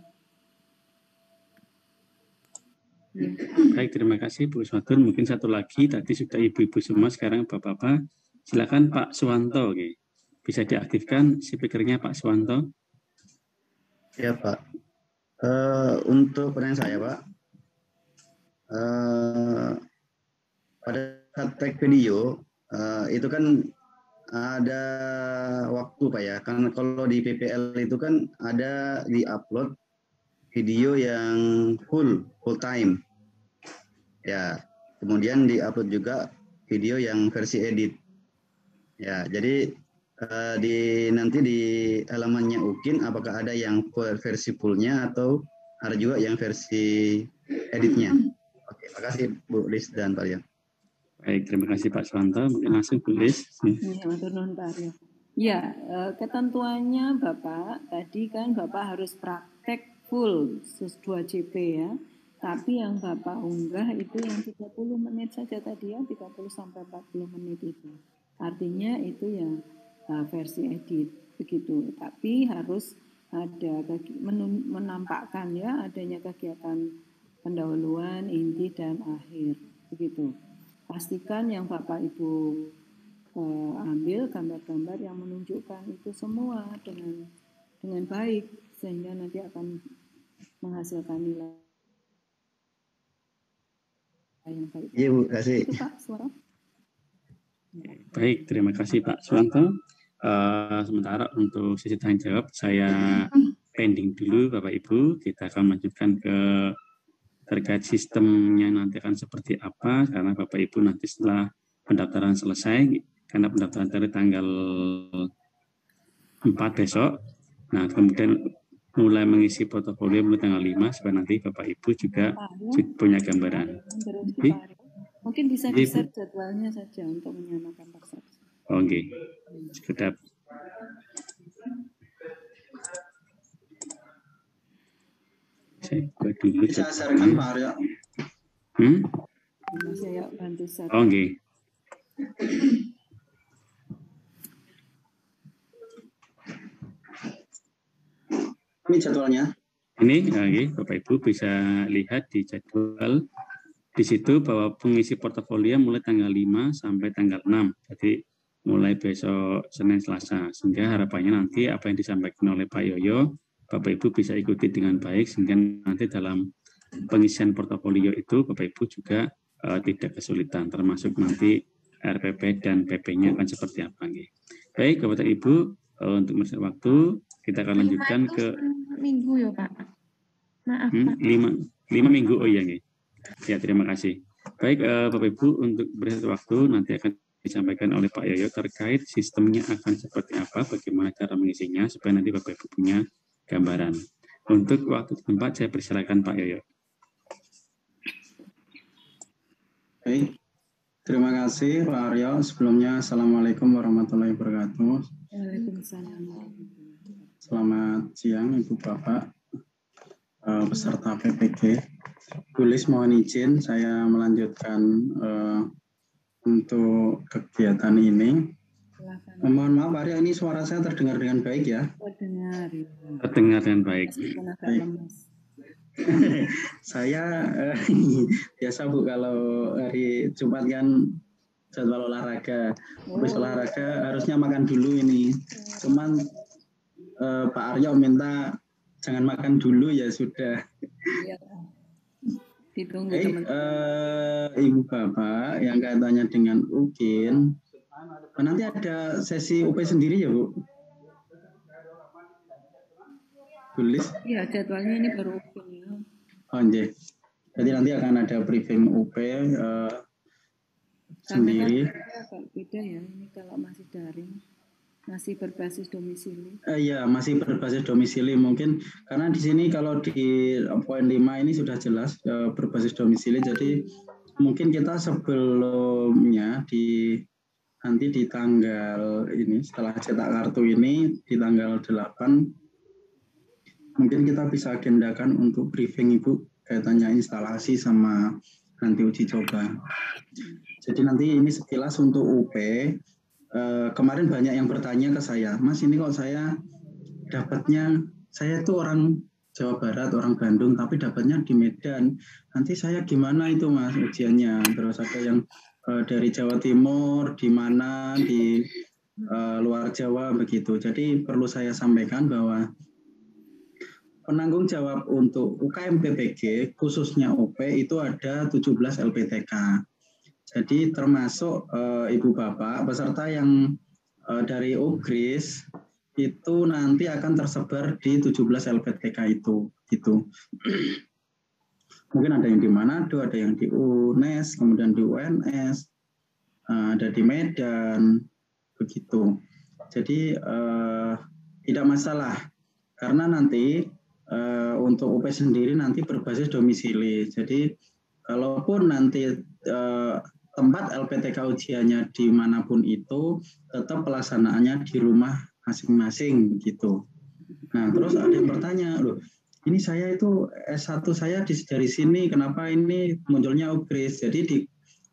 S1: Baik, terima kasih Bu Uswatun. Mungkin satu lagi, tadi sudah ibu-ibu semua, sekarang bapak-bapak. Silakan Pak Suwanto. Bisa diaktifkan speakernya Pak Suwanto.
S6: Ya Pak. Untuk pertanyaan saya Pak, pada saat tag video itu kan ada waktu Pak ya, karena kalau di PPL itu kan ada di upload video yang full time ya, kemudian di upload juga video yang versi edit ya. Jadi nanti di halamannya UKIN apakah ada yang versi fullnya atau ada juga yang versi editnya? Oke, makasih Bu Lis dan Pak Aryo.
S1: Baik, terima kasih Pak Suwanto. Mungkin langsung Bu Lis.
S2: Ya, ketentuannya Bapak, tadi kan Bapak harus praktek full 2 JP ya. Tapi yang Bapak unggah itu yang 30 menit saja tadi ya, 30 sampai 40 menit itu. Artinya itu ya versi edit begitu. Tapi harus ada menampakkan ya adanya kegiatan pendahuluan, inti dan akhir begitu. Pastikan yang Bapak Ibu ambil gambar-gambar yang menunjukkan itu semua dengan baik sehingga nanti akan menghasilkan nilai yang baik.
S6: Iya Bu, kasih.
S2: Itu Pak Suara.
S1: Baik, terima kasih Pak Suwanto. Sementara untuk sesi tanya jawab saya pending dulu Bapak Ibu. Kita akan melanjutkan ke terkait sistemnya nanti akan seperti apa, karena Bapak Ibu nanti setelah pendaftaran selesai, karena pendaftaran dari tanggal 4 besok, nah kemudian mulai mengisi portofolio mulai tanggal 5 supaya nanti Bapak Ibu juga punya gambaran.
S2: Mungkin bisa di-share jadwalnya saja untuk menyamakan persepsi.
S1: Oke, sekedap. Saya dulu
S6: bisa sharekan Pak Aryo.
S2: Saya bantu share.
S1: Oke.
S6: Ini jadwalnya.
S1: Ini, Bapak Ibu bisa lihat di jadwal di situ bahwa pengisi portofolio mulai tanggal 5 sampai tanggal 6. Jadi mulai besok Senin Selasa. Sehingga harapannya nanti apa yang disampaikan oleh Pak Yoyo, Bapak Ibu bisa ikuti dengan baik sehingga nanti dalam pengisian portofolio itu Bapak Ibu juga tidak kesulitan, termasuk nanti RPP dan PP-nya akan seperti apa. Baik, Bapak Ibu, untuk masa waktu kita akan lanjutkan ke
S7: minggu ya Pak. Maaf Pak.
S1: 5 minggu. Oh iya nih. Ya, terima kasih. Baik, Bapak Ibu, untuk beberapa waktu nanti akan disampaikan oleh Pak Yoyo terkait sistemnya akan seperti apa, bagaimana cara mengisinya, supaya nanti Bapak Ibu punya gambaran. Untuk waktu tempat saya persilakan Pak Yoyo.
S8: Baik, terima kasih Pak Aryo. Sebelumnya, Assalamualaikum warahmatullahi wabarakatuh.
S2: Waalaikumsalam.
S8: Selamat siang Ibu Bapak, peserta PPG. Tulis mohon izin saya melanjutkan untuk kegiatan ini. Mohon maaf Pak Aryo, ini suara saya terdengar dengan baik ya?
S2: Terdengar.
S1: Terdengar dengan baik.
S8: Saya biasa Bu kalau hari Jumat kan jadwal olahraga. Habis olahraga harusnya makan dulu ini. Cuman Pak Aryo minta jangan makan dulu ya sudah.
S2: Ditunggu
S8: Ibu Bapak yang kaitannya dengan UKIN, nanti ada sesi UP sendiri ya Bu? Tulis?
S2: Iya, jadwalnya ini baru UKIN ya.
S8: Oh iya. Jadi nanti akan ada briefing UP sendiri.
S2: Agak beda ya, ini kalau masih daring. Masih berbasis domisili.
S8: Iya, masih berbasis domisili mungkin karena di sini kalau di poin 5 ini sudah jelas berbasis domisili. Jadi mungkin kita sebelumnya nanti di tanggal ini setelah cetak kartu ini di tanggal 8 mungkin kita bisa agendakan untuk briefing Ibu kaitannya instalasi sama nanti uji coba. Jadi nanti ini sekilas untuk UP. Kemarin banyak yang bertanya ke saya, Mas ini kok saya itu orang Jawa Barat, orang Bandung, tapi dapatnya di Medan. Nanti saya gimana itu Mas ujiannya? Terus ada yang dari Jawa Timur, di mana, di luar Jawa begitu. Jadi perlu saya sampaikan bahwa penanggung jawab untuk UKM PPG, khususnya UP, itu ada 17 LPTK. Jadi termasuk Ibu Bapak, peserta yang dari UGRIS itu nanti akan tersebar di 17 LPTK itu. Gitu. Mungkin ada yang di Manado, ada yang di UNES, kemudian di UNS, ada di Medan, begitu. Jadi tidak masalah, karena nanti untuk UP sendiri nanti berbasis domisili. Jadi kalaupun nanti tempat LPTK ujiannya dimanapun itu, tetap pelaksanaannya di rumah masing-masing begitu. Nah, terus ada yang bertanya, loh, ini saya itu S1 saya dari sini, kenapa ini munculnya UGRIS? Jadi di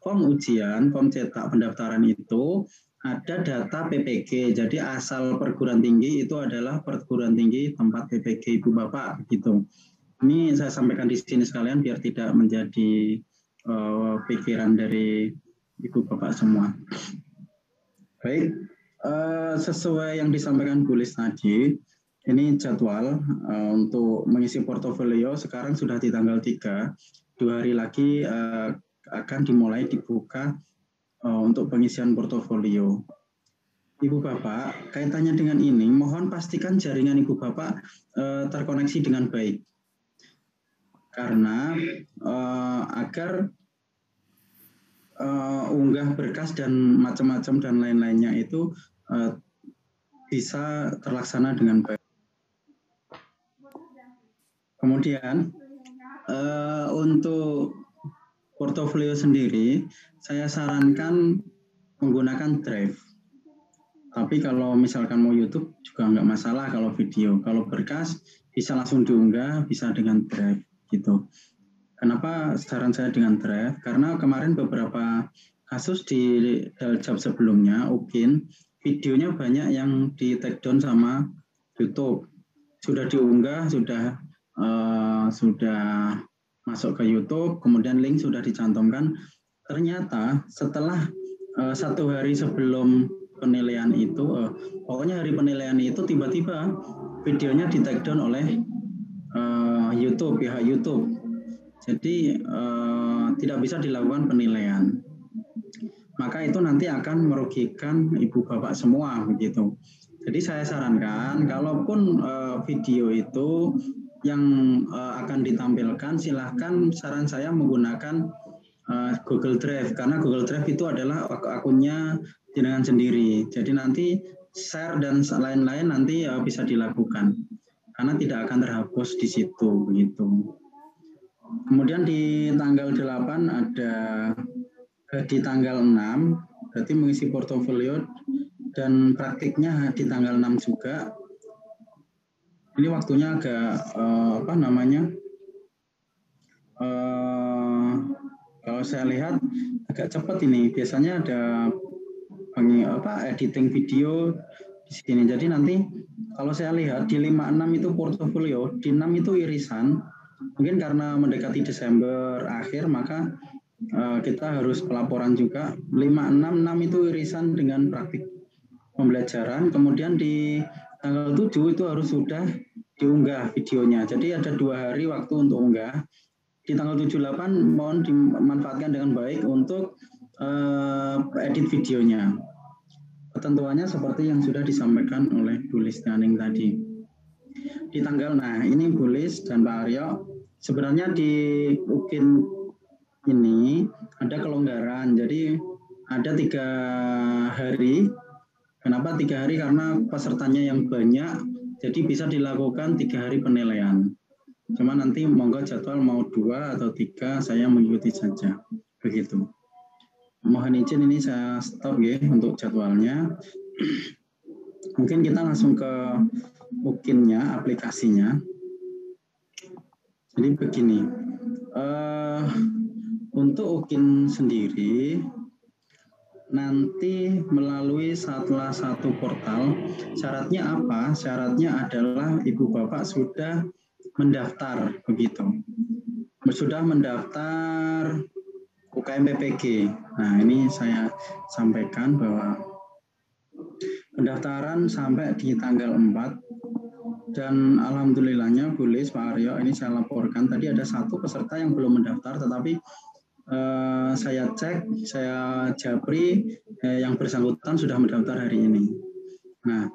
S8: form ujian, form cetak pendaftaran itu ada data PPG. Jadi asal perguruan tinggi itu adalah perguruan tinggi tempat PPG Ibu Bapak gitu. Ini saya sampaikan di sini sekalian biar tidak menjadi pikiran dari Ibu Bapak semua. Baik, sesuai yang disampaikan Bu Lis tadi, ini jadwal untuk mengisi portofolio sekarang sudah di tanggal 3. 2 hari lagi akan dimulai dibuka untuk pengisian portofolio. Ibu Bapak, kaitannya dengan ini, mohon pastikan jaringan Ibu Bapak terkoneksi dengan baik. Karena agar unggah berkas dan macam-macam dan lain-lainnya itu bisa terlaksana dengan baik. Kemudian untuk portofolio sendiri, saya sarankan menggunakan Drive. Tapi kalau misalkan mau YouTube juga nggak masalah kalau video. Kalau berkas bisa langsung diunggah, bisa dengan Drive gitu. Kenapa saran saya dengan Drive? Karena kemarin beberapa kasus di Daljab sebelumnya, UKIN, videonya banyak yang di take down sama YouTube. Sudah diunggah, sudah masuk ke YouTube, kemudian link sudah dicantumkan. Ternyata setelah 1 hari sebelum penilaian itu, pokoknya hari penilaian itu tiba-tiba videonya di take down oleh YouTube, pihak YouTube. Jadi tidak bisa dilakukan penilaian. Maka itu nanti akan merugikan Ibu Bapak semua begitu. Jadi saya sarankan, kalaupun video itu yang akan ditampilkan, silahkan saran saya menggunakan Google Drive, karena Google Drive itu adalah akunnya jenengan sendiri. Jadi nanti share dan lain-lain nanti bisa dilakukan, karena tidak akan terhapus di situ begitu. Kemudian di tanggal 8 ada di tanggal 6, berarti mengisi portofolio dan praktiknya di tanggal 6 juga. Ini waktunya agak kalau saya lihat agak cepat ini. Biasanya ada editing video di sini. Jadi nanti kalau saya lihat di 56 itu portofolio, di 6 itu irisan. Mungkin karena mendekati Desember akhir, maka kita harus pelaporan juga. 566 itu irisan dengan praktik pembelajaran. Kemudian di tanggal 7 itu harus sudah diunggah videonya. Jadi ada 2 hari waktu untuk unggah. Di tanggal 78 mohon dimanfaatkan dengan baik untuk edit videonya. Ketentuannya seperti yang sudah disampaikan oleh Bu Lis Naning tadi. Di tanggal, nah ini Bu Lis dan Pak Aryo, sebenarnya di UKIN ini ada kelonggaran. Jadi ada 3 hari. Kenapa 3 hari? Karena pesertanya yang banyak, jadi bisa dilakukan 3 hari penilaian. Cuma nanti monggo jadwal mau 2 atau 3, saya mengikuti saja. Begitu. Mohon izin ini saya stop ya untuk jadwalnya. Mungkin kita langsung ke UKIN-nya, aplikasinya. Jadi begini, untuk UKIN sendiri, nanti melalui salah satu portal, syaratnya apa? Syaratnya adalah Ibu Bapak sudah mendaftar, begitu. Sudah mendaftar UKM PPG. Nah, ini saya sampaikan bahwa pendaftaran sampai di tanggal 4, dan alhamdulillahnya Bu Lis, Pak Aryo, ini saya laporkan, tadi ada 1 peserta yang belum mendaftar, tetapi saya cek, saya japri, yang bersangkutan sudah mendaftar hari ini. Nah,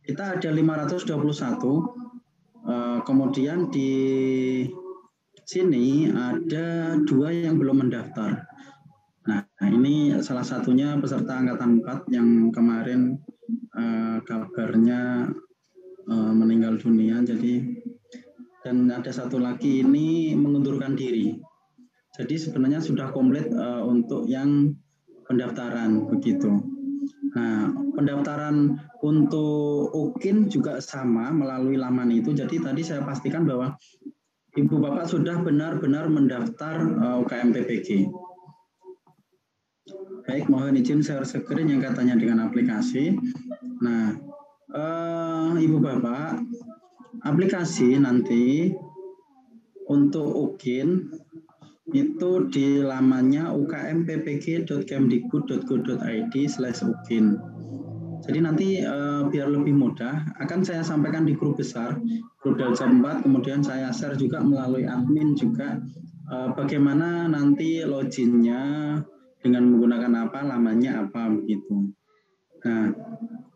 S8: kita ada 521, kemudian di sini ada 2 yang belum mendaftar. Nah, ini salah satunya peserta angkatan 4 yang kemarin kabarnya meninggal dunia. Jadi, dan ada 1 lagi ini mengundurkan diri. Jadi sebenarnya sudah komplit untuk yang pendaftaran begitu. Nah, pendaftaran untuk UKIN juga sama melalui laman itu. Jadi tadi saya pastikan bahwa Ibu Bapak sudah benar-benar mendaftar UKM PPG. Baik, mohon izin share screen yang katanya dengan aplikasi. Nah, Ibu Bapak, aplikasi nanti untuk UKIN itu di lamannya ukmppg.kemdikbud.go.id/ukin. Jadi nanti biar lebih mudah, akan saya sampaikan di grup besar, grup Dalja 4, kemudian saya share juga melalui admin juga bagaimana nanti loginnya dengan menggunakan apa, lamanya apa, begitu. Nah,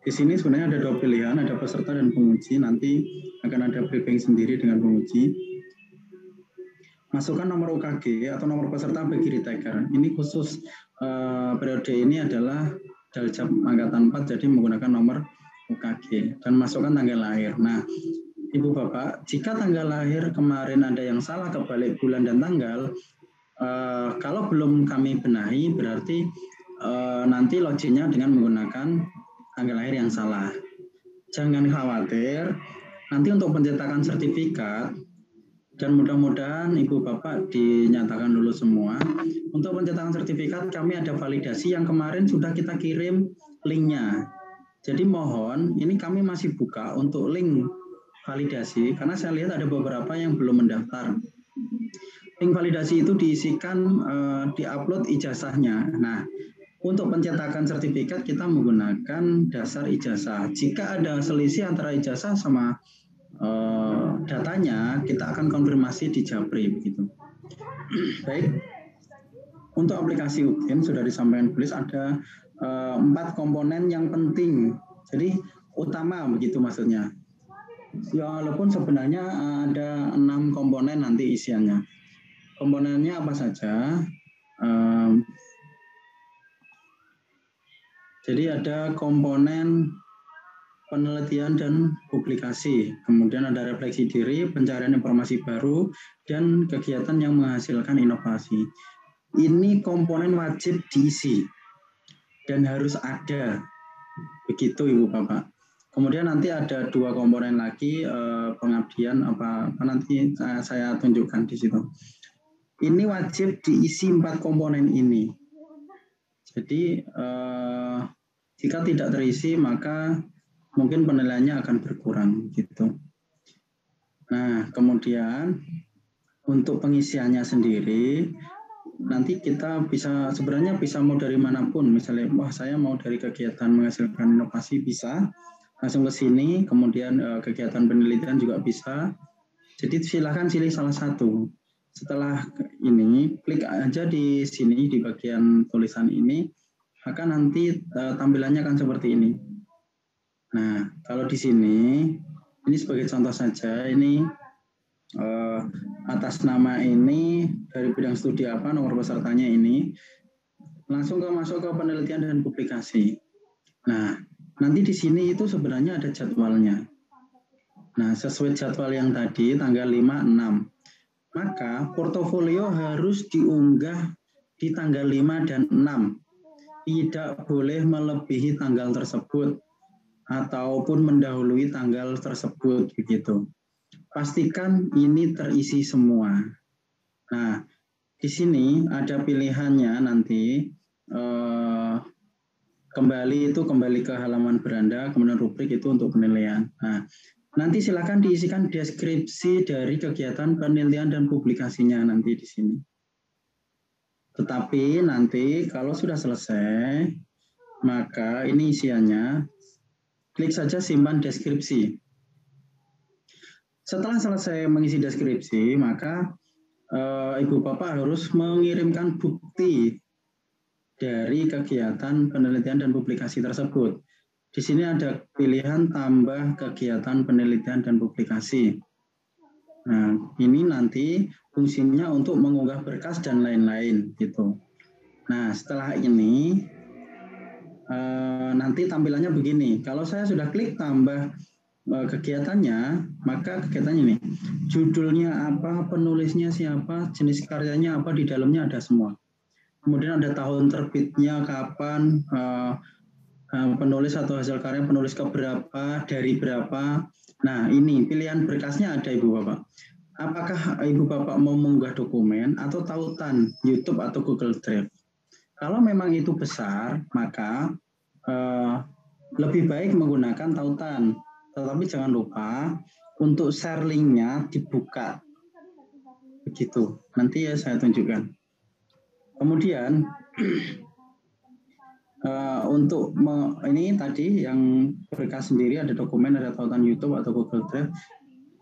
S8: di sini sebenarnya ada 2 pilihan, ada peserta dan penguji. Nanti akan ada briefing sendiri dengan penguji. Masukkan nomor UKG atau nomor peserta bagi retaker. Ini khusus periode ini adalah Daljab Angkatan 4, jadi menggunakan nomor UKG. Dan masukkan tanggal lahir. Nah, Ibu Bapak, jika tanggal lahir kemarin ada yang salah kebalik bulan dan tanggal, kalau belum kami benahi, berarti nanti loginnya dengan menggunakan tanggal lahir yang salah. Jangan khawatir, nanti untuk pencetakan sertifikat, dan mudah-mudahan Ibu Bapak dinyatakan dulu semua. Untuk pencetakan sertifikat kami ada validasi yang kemarin sudah kita kirim linknya. Jadi mohon, ini kami masih buka untuk link validasi, karena saya lihat ada beberapa yang belum mendaftar. Link validasi itu diisikan, diupload ijazahnya. Nah, untuk pencetakan sertifikat kita menggunakan dasar ijazah. Jika ada selisih antara ijazah sama datanya, kita akan konfirmasi di Japri begitu. Baik, untuk aplikasi UKIN sudah disampaikan tulis ada 4 komponen yang penting, jadi utama begitu maksudnya. Ya, walaupun sebenarnya ada 6 komponen nanti isiannya. Komponennya apa saja? Jadi ada komponen penelitian dan publikasi, kemudian ada refleksi diri, pencarian informasi baru, dan kegiatan yang menghasilkan inovasi. Ini komponen wajib diisi dan harus ada, begitu Ibu Bapak. Kemudian nanti ada 2 komponen lagi, pengabdian apa nanti saya tunjukkan di situ. Ini wajib diisi 4 komponen ini. Jadi jika tidak terisi maka mungkin penilaiannya akan berkurang gitu. Nah, kemudian untuk pengisiannya sendiri nanti kita bisa sebenarnya bisa mau dari manapun. Misalnya, wah saya mau dari kegiatan menghasilkan inovasi bisa langsung ke sini, kemudian kegiatan penelitian juga bisa. Jadi silakan pilih salah satu. Setelah ini klik aja di sini di bagian tulisan ini, maka nanti tampilannya akan seperti ini. Nah, kalau di sini, ini sebagai contoh saja, ini atas nama ini dari bidang studi apa, nomor pesertanya ini, langsung masuk ke penelitian dan publikasi. Nah, nanti di sini itu sebenarnya ada jadwalnya. Nah, sesuai jadwal yang tadi, tanggal 5, 6. Maka portofolio harus diunggah di tanggal 5 dan 6. Tidak boleh melebihi tanggal tersebut ataupun mendahului tanggal tersebut begitu. Pastikan ini terisi semua. Nah, di sini ada pilihannya nanti kembali ke halaman beranda, kemudian rubrik itu untuk penilaian. Nah, nanti silakan diisikan deskripsi dari kegiatan penelitian dan publikasinya nanti di sini. Tetapi nanti kalau sudah selesai, maka ini isiannya. Klik saja simpan deskripsi. Setelah selesai mengisi deskripsi, maka Ibu Bapak harus mengirimkan bukti dari kegiatan penelitian dan publikasi tersebut. Di sini ada pilihan tambah kegiatan penelitian dan publikasi. Nah, ini nanti fungsinya untuk mengunggah berkas dan lain-lain gitu. Nah, setelah ini nanti tampilannya begini. Kalau saya sudah klik tambah kegiatannya, maka kegiatannya ini judulnya apa, penulisnya siapa, jenis karyanya apa, di dalamnya ada semua. Kemudian ada tahun terbitnya kapan, penulis atau hasil karya penulis keberapa, dari berapa. Nah, ini pilihan berkasnya ada Ibu Bapak. Apakah Ibu Bapak mau mengunggah dokumen atau tautan YouTube atau Google Drive? Kalau memang itu besar, maka lebih baik menggunakan tautan. Tetapi jangan lupa untuk share linknya dibuka. Begitu. Nanti ya saya tunjukkan. Kemudian untuk ini tadi yang berkas sendiri ada dokumen, ada tautan YouTube atau Google Drive,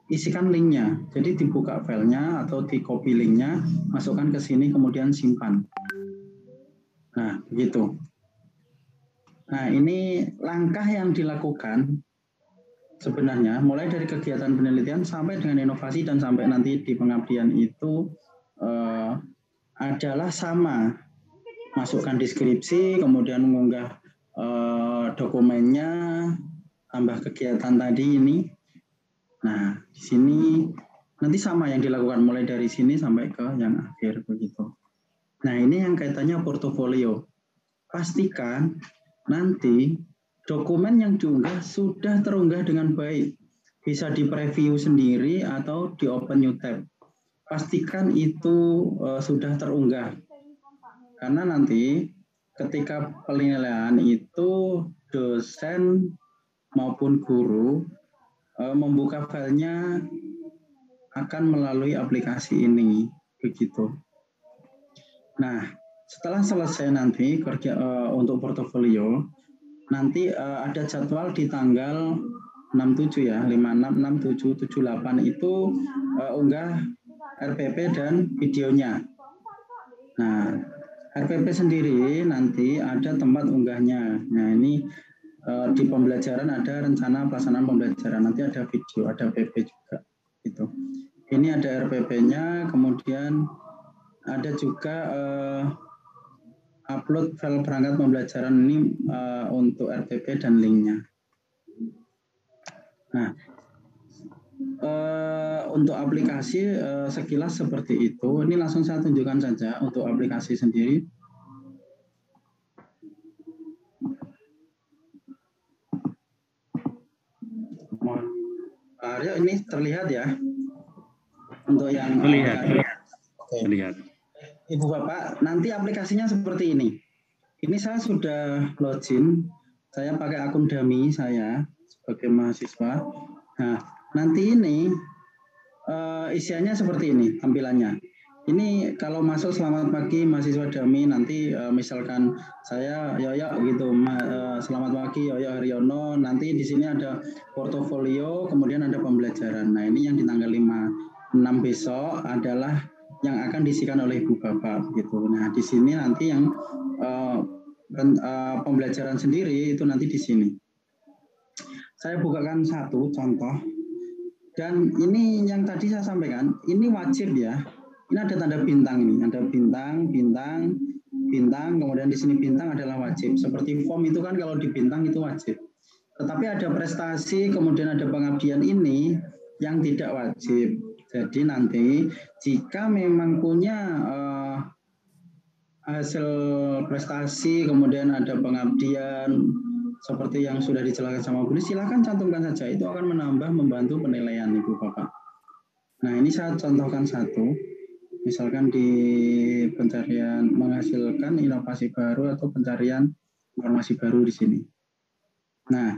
S8: isikan linknya. Jadi dibuka filenya atau di copy linknya, masukkan ke sini kemudian simpan. Nah, begitu. Nah, ini langkah yang dilakukan sebenarnya mulai dari kegiatan penelitian sampai dengan inovasi dan sampai nanti di pengabdian itu adalah sama. Masukkan deskripsi, kemudian mengunggah dokumennya, tambah kegiatan tadi ini. Nah, di sini nanti sama yang dilakukan mulai dari sini sampai ke yang akhir begitu. Nah, ini yang kaitannya portofolio. Pastikan nanti dokumen yang diunggah sudah terunggah dengan baik. Bisa di-preview sendiri atau di open new tab. Pastikan itu sudah terunggah. Karena nanti ketika penilaian itu dosen maupun guru membuka filenya akan melalui aplikasi ini, begitu. Nah, setelah selesai nanti kerja untuk portofolio, nanti ada jadwal di tanggal 67 ya, 56, 67, 78 itu unggah RPP dan videonya. Nah, RPP sendiri nanti ada tempat unggahnya. Nah, ini di pembelajaran ada rencana pelaksanaan pembelajaran, nanti ada video, ada PP juga. Gitu. Ini ada RPP-nya, kemudian ada juga upload file perangkat pembelajaran ini untuk RPP dan linknya. Nah, untuk aplikasi sekilas seperti itu. Ini langsung saya tunjukkan saja untuk aplikasi sendiri. Aryo, ini terlihat ya untuk yang
S1: terlihat.
S8: Oke.
S1: Terlihat.
S8: Ibu Bapak, nanti aplikasinya seperti ini. Ini saya sudah login, saya pakai akun dummy saya sebagai mahasiswa. Nah, nanti ini isiannya seperti ini tampilannya. Ini kalau masuk selamat pagi mahasiswa dummy, nanti misalkan saya Yoyo gitu, selamat pagi Yoyo Haryono, nanti di sini ada portofolio, kemudian ada pembelajaran. Nah, ini yang di tanggal 6 besok adalah yang akan diisikan oleh Ibu Bapak gitu. Nah, di sini nanti yang pembelajaran sendiri itu nanti di sini. Saya bukakan satu contoh. Dan ini yang tadi saya sampaikan, ini wajib ya. Ini ada tanda bintang ini, ada bintang, bintang, bintang, kemudian di sini bintang adalah wajib. Seperti form itu kan kalau di bintang itu wajib. Tetapi ada prestasi, kemudian ada pengabdian ini yang tidak wajib. Jadi nanti jika memang punya hasil prestasi, kemudian ada pengabdian seperti yang sudah dijelaskan sama Bu, silakan cantumkan saja. Itu akan menambah, membantu penilaian Ibu Bapak. Nah, ini saya contohkan satu. Misalkan di pencarian menghasilkan inovasi baru atau pencarian informasi baru di sini. Nah,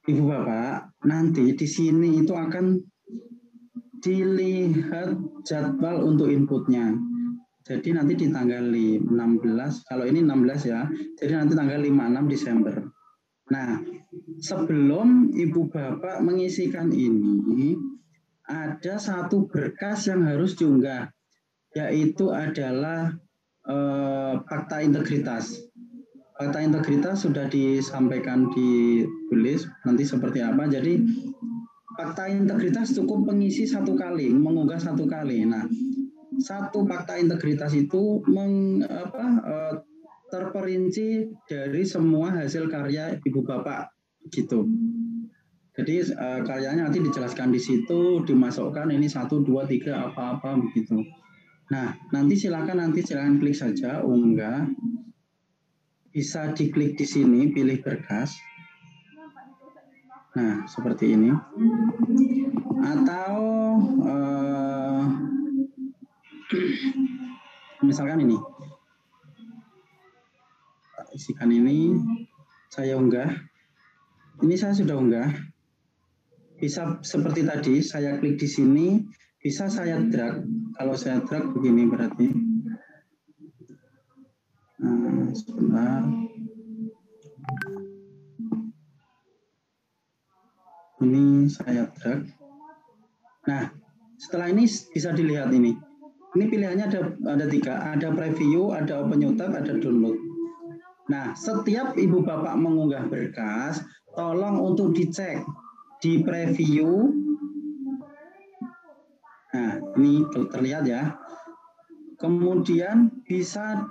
S8: Ibu Bapak, nanti di sini itu akan dilihat jadwal untuk inputnya. Jadi nanti di tanggal 16, kalau ini 16 ya, jadi nanti tanggal 5-6 Desember. Nah, sebelum Ibu Bapak mengisikan ini, ada satu berkas yang harus diunggah, yaitu adalah fakta integritas. Fakta integritas sudah disampaikan di tulis, nanti seperti apa. Jadi fakta integritas cukup mengisi satu kali, mengunggah satu kali. Nah, satu fakta integritas itu terperinci dari semua hasil karya Ibu Bapak, gitu. Jadi karyanya nanti dijelaskan di situ, dimasukkan ini 1, 2, 3 apa-apa begitu. Nah, nanti silakan klik saja unggah. Bisa diklik di sini, pilih berkas. Nah, seperti ini. Atau misalkan ini. isikan ini saya unggah. Ini saya sudah unggah. Bisa seperti tadi, saya klik di sini, bisa saya drag. Kalau saya drag begini berarti. Nah, sebentar. Ini saya drag. Nah, setelah ini bisa dilihat ini. Ini pilihannya ada 3, ada preview, ada OpenUTab, ada download. Nah, setiap ibu bapak mengunggah berkas, tolong untuk dicek di preview. Nah, ini terlihat ya. Kemudian bisa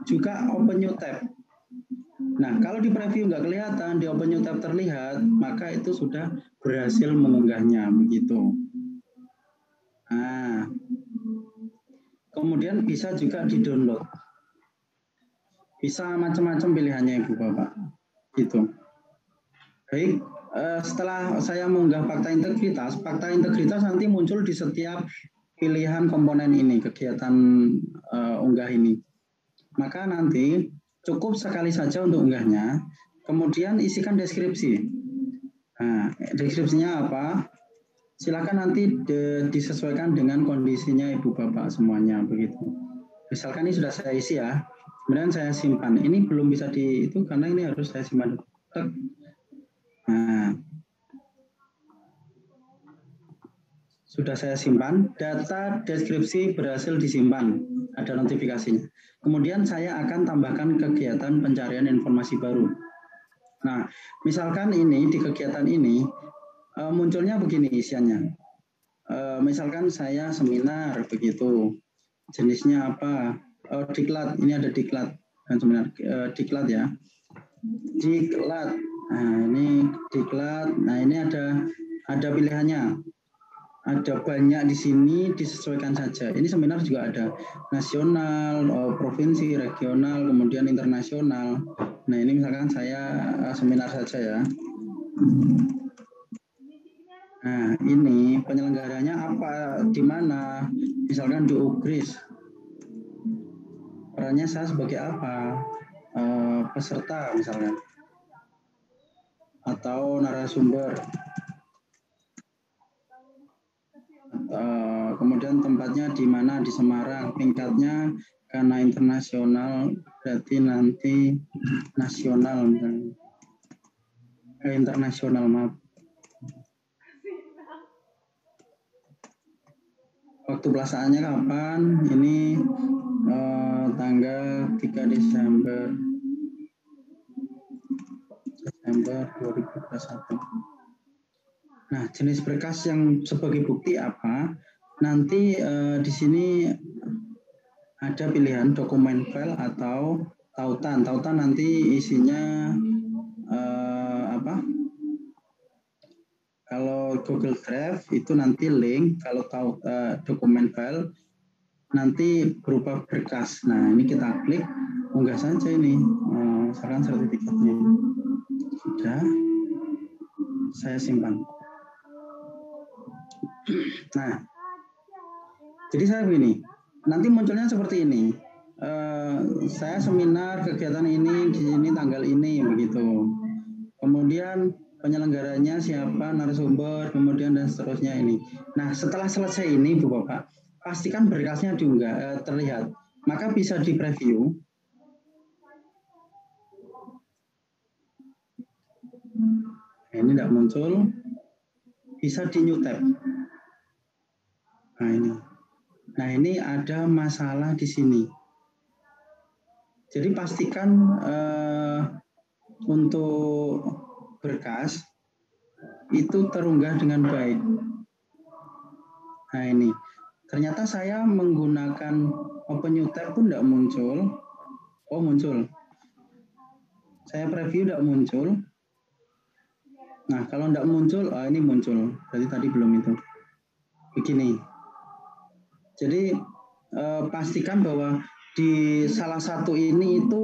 S8: juga OpenUTab. Nah, kalau di preview nggak kelihatan, di OpenUTab terlihat, maka itu sudah berhasil mengunggahnya, begitu. Nah, kemudian bisa juga di-download. Bisa macam-macam pilihannya, Ibu Bapak. Gitu. Baik, setelah saya mengunggah fakta integritas nanti muncul di setiap pilihan komponen ini, kegiatan unggah ini. Maka nanti cukup sekali saja untuk unggahnya, kemudian isikan deskripsi. Nah, deskripsinya apa? Silakan nanti disesuaikan dengan kondisinya Ibu Bapak semuanya, begitu. Misalkan ini sudah saya isi ya, kemudian saya simpan. Ini belum bisa itu karena ini harus saya simpan. Nah, sudah saya simpan, data deskripsi berhasil disimpan, ada notifikasinya. Kemudian saya akan tambahkan kegiatan pencarian informasi baru. Nah, misalkan ini di kegiatan ini munculnya begini isiannya. Misalkan saya seminar begitu, jenisnya apa? Diklat, ini ada diklat dan seminar diklat ya. Diklat. Nah, ini diklat. Nah, ini ada pilihannya. Ada banyak di sini, disesuaikan saja. Ini seminar juga ada nasional, provinsi, regional, kemudian internasional. Nah, ini misalkan saya seminar saja ya. Nah, ini penyelenggaranya apa, di mana? Misalkan di Ugris. Perannya saya sebagai apa? Peserta misalnya. Atau narasumber. Kemudian tempatnya di mana, di Semarang, tingkatnya karena internasional berarti nanti nasional, internasional maaf. Waktu pelaksanaannya kapan? Ini tanggal 3 Desember 2021. Nah, jenis berkas yang sebagai bukti apa? Nanti di sini ada pilihan dokumen file atau tautan. Tautan nanti isinya apa? Kalau Google Drive itu nanti link. Kalau dokumen file nanti berupa berkas. Nah, ini kita klik, unggah saja ini. Misalkan sertifikatnya. Sudah, saya simpan. Nah, jadi saya begini, nanti munculnya seperti ini. Saya seminar kegiatan ini di sini tanggal ini begitu. Kemudian penyelenggaranya siapa, narasumber, kemudian dan seterusnya ini. Nah, setelah selesai ini, Bu Bapak, pastikan berkasnya diunggah terlihat. Maka bisa di preview. Nah, ini tidak muncul. Bisa di new tab. Nah ini ada masalah di sini. Jadi pastikan untuk berkas itu terunggah dengan baik. Nah ini, ternyata saya menggunakan OpenUTab pun tidak muncul. Oh muncul. Saya preview tidak muncul. Nah kalau tidak muncul, ini muncul. Berarti tadi belum itu. Begini. Jadi pastikan bahwa di salah satu ini itu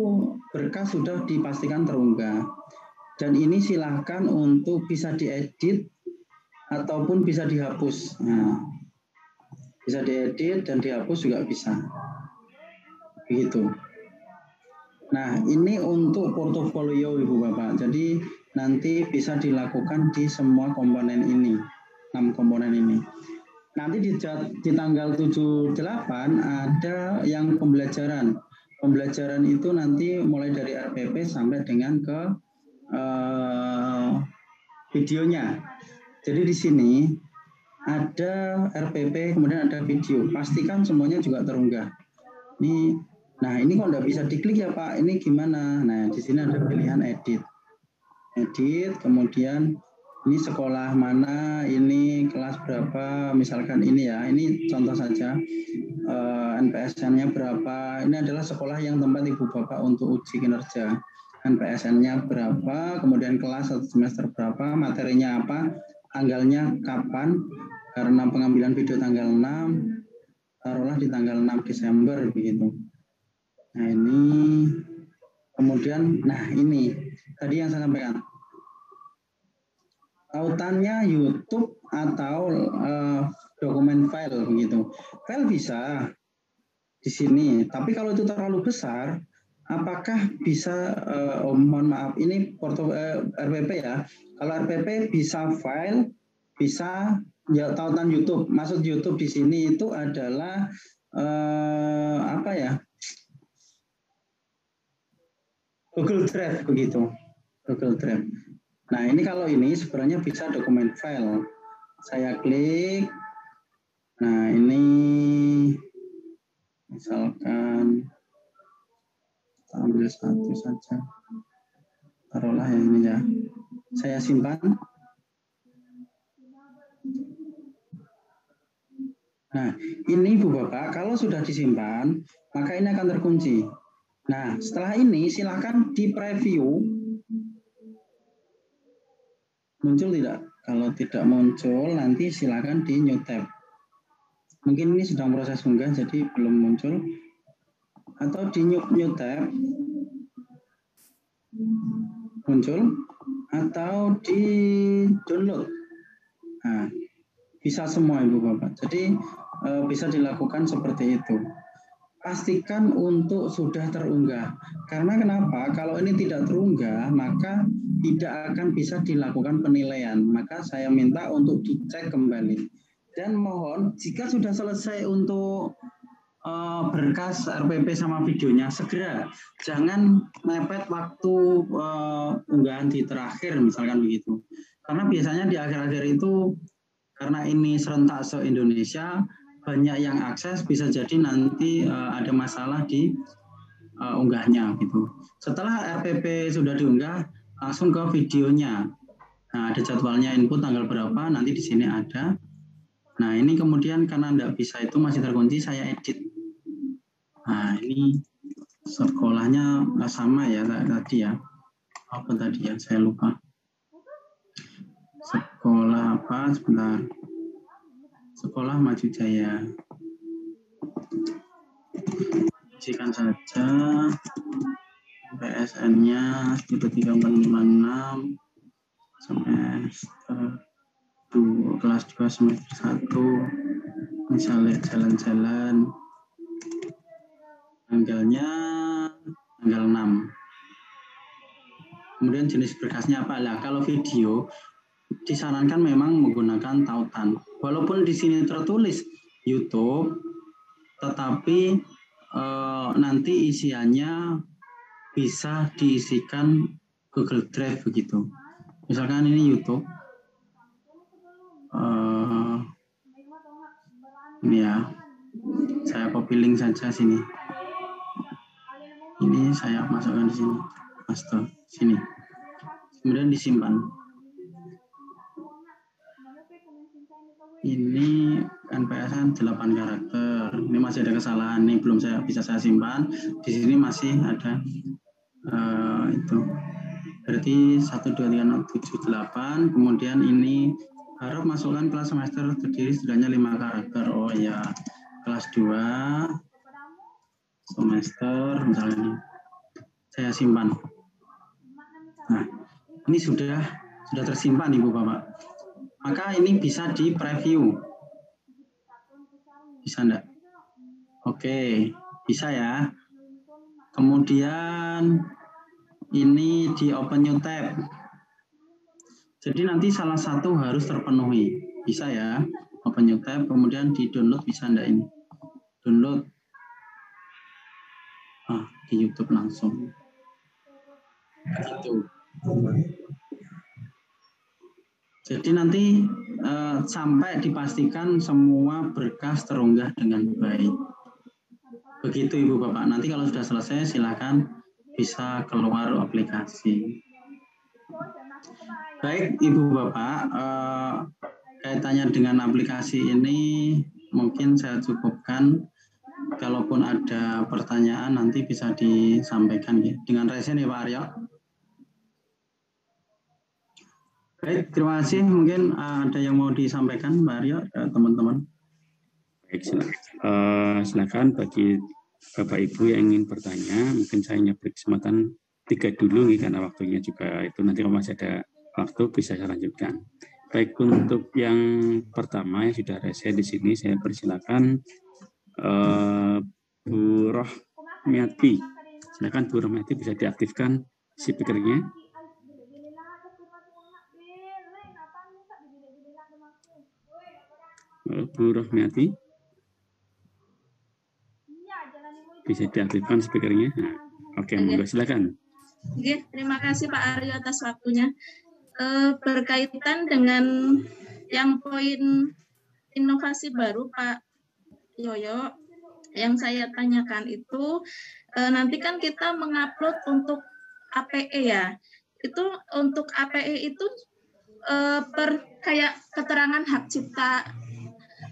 S8: berkas sudah dipastikan terunggah. Dan ini silahkan untuk bisa diedit ataupun bisa dihapus. Nah, bisa diedit dan dihapus juga bisa. Begitu. Nah, ini untuk portofolio Ibu Bapak. Jadi nanti bisa dilakukan di semua komponen ini, 6 komponen ini. Nanti di tanggal 78 ada yang pembelajaran. Pembelajaran itu nanti mulai dari RPP sampai dengan ke videonya. Jadi di sini ada RPP, kemudian ada video. Pastikan semuanya juga terunggah. Nah ini kok nggak bisa diklik ya Pak? Ini gimana? Nah di sini ada pilihan edit. Edit, kemudian ini sekolah mana, ini kelas berapa, misalkan ini ya, ini contoh saja, NPSN-nya berapa, ini adalah sekolah yang tempat Ibu Bapak untuk uji kinerja, NPSN-nya berapa, kemudian kelas atau semester berapa, materinya apa, tanggalnya kapan, karena pengambilan video tanggal 6, taruhlah di tanggal 6 Desember, begitu. Nah ini, kemudian, nah ini, tadi yang saya sampaikan, tautannya YouTube atau dokumen file begitu. File bisa di sini, tapi kalau itu terlalu besar, apakah bisa? Mohon maaf, ini RPP ya. Kalau RPP bisa file, bisa ya tautan YouTube. Maksud YouTube di sini itu adalah apa ya? Google Drive begitu, Google Drive. Nah ini kalau ini sebenarnya bisa dokumen file. Saya klik. Nah ini misalkan kita ambil satu saja. Taruhlah yang ini ya. Saya simpan. Nah ini Bu Bapak, kalau sudah disimpan maka ini akan terkunci. Nah setelah ini silakan di preview. Muncul tidak? Kalau tidak muncul, nanti silakan di new tab. Mungkin ini sedang proses unggah, jadi belum muncul. Atau di new tab, muncul. Atau di download. Nah, bisa semua Ibu Bapak. Jadi bisa dilakukan seperti itu. Pastikan untuk sudah terunggah. Karena kenapa? Kalau ini tidak terunggah, maka tidak akan bisa dilakukan penilaian. Maka saya minta untuk dicek kembali. Dan mohon, jika sudah selesai untuk berkas RPP sama videonya, segera. Jangan mepet waktu unggahan di terakhir, misalkan begitu. Karena biasanya di akhir-akhir itu, karena ini serentak se-Indonesia, banyak yang akses, bisa jadi nanti ada masalah di unggahnya gitu. Setelah RPP sudah diunggah, langsung ke videonya. Nah, ada jadwalnya input tanggal berapa, nanti di sini ada. Nah, ini kemudian karena tidak bisa itu masih terkunci, saya edit. Nah, ini sekolahnya sama ya tadi ya. Apa tadi ya, saya lupa. Sekolah apa, sebentar. Sekolah Maju Jaya. Isikan saja PSN-nya 3456 semester 2, kelas 2 semester 1. Misalnya jalan-jalan. Tanggalnya tanggal 6. Kemudian jenis berkasnya apa? Lah, kalau video disarankan memang menggunakan tautan. Walaupun di sini tertulis YouTube, tetapi nanti isiannya bisa diisikan Google Drive begitu. Misalkan ini YouTube, ini ya, saya copy link saja sini. Ini saya masukkan di sini, paste sini. Kemudian disimpan. Ini NPSN 8 karakter. Ini masih ada kesalahan nih, belum bisa saya simpan. Di sini masih ada itu. Berarti 1 2 3 6 7 8. Kemudian ini harap masukkan kelas semester terdiri setidaknya 5 karakter. Oh ya, kelas 2 semester misalnya ini. Saya simpan. Nah, ini sudah tersimpan Ibu Bapak. Maka ini bisa di preview. Bisa enggak? Oke, bisa ya. Kemudian ini di open new tab. Jadi nanti salah satu harus terpenuhi. Bisa ya, open new tab, kemudian di download bisa enggak ini? Download. Di YouTube langsung. Gitu. Jadi nanti sampai dipastikan semua berkas terunggah dengan baik. Begitu Ibu Bapak. Nanti kalau sudah selesai silakan bisa keluar aplikasi. Baik Ibu Bapak, kaitannya dengan aplikasi ini mungkin saya cukupkan. Kalaupun ada pertanyaan nanti bisa disampaikan ya. Dengan resen ya Pak Aryo. Baik, terima kasih. Mungkin ada yang mau disampaikan Pak Aryo, teman-teman.
S1: Baik, silakan bagi Bapak Ibu yang ingin bertanya, mungkin saya nyebut kesempatan 3 dulu nih, karena waktunya juga itu nanti kalau masih ada waktu bisa saya lanjutkan. Baik, untuk yang pertama yang sudah rese di sini saya persilakan Bu Rohmiati. Silakan Bu Rohmiati bisa diaktifkan speaker-nya. Bu Rohmiati. Bisa diaktifkan speaker-nya. Nah, oke, monggo silakan.
S5: Oke, terima kasih Pak Aryo atas waktunya. Berkaitan dengan yang poin inovasi baru Pak Yoyo, yang saya tanyakan itu nanti kan kita mengupload untuk APE ya. Itu untuk APE itu kayak keterangan hak cipta,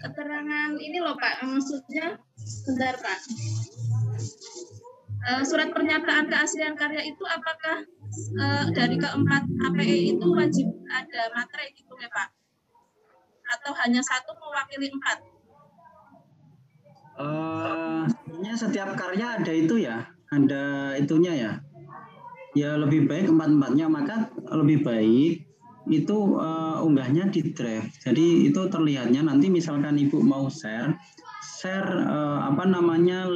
S5: keterangan ini loh Pak, maksudnya sebentar Pak. Surat pernyataan keaslian karya itu apakah dari keempat APE itu wajib ada materai gitu ya Pak? Atau hanya satu mewakili 4?
S8: Sebenarnya setiap karya ada itu ya, ada itunya ya. Ya lebih baik 4-4-nya, maka lebih baik itu unggahnya di drive. Jadi itu terlihatnya nanti misalkan Ibu mau share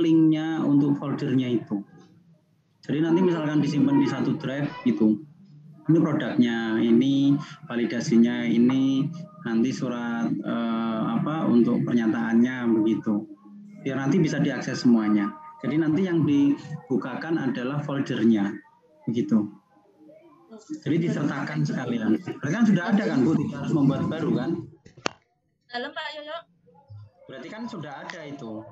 S8: linknya untuk foldernya itu. Jadi nanti misalkan disimpan di satu drive gitu. Ini produknya, ini validasinya, ini nanti surat untuk pernyataannya begitu. Biar nanti bisa diakses semuanya. Jadi nanti yang dibukakan adalah foldernya, begitu. Jadi disertakan sekalian. Berarti kan sudah ada kan Bu, tidak harus membuat baru kan?
S5: Dalam Pak Yoyo.
S8: Berarti kan sudah ada itu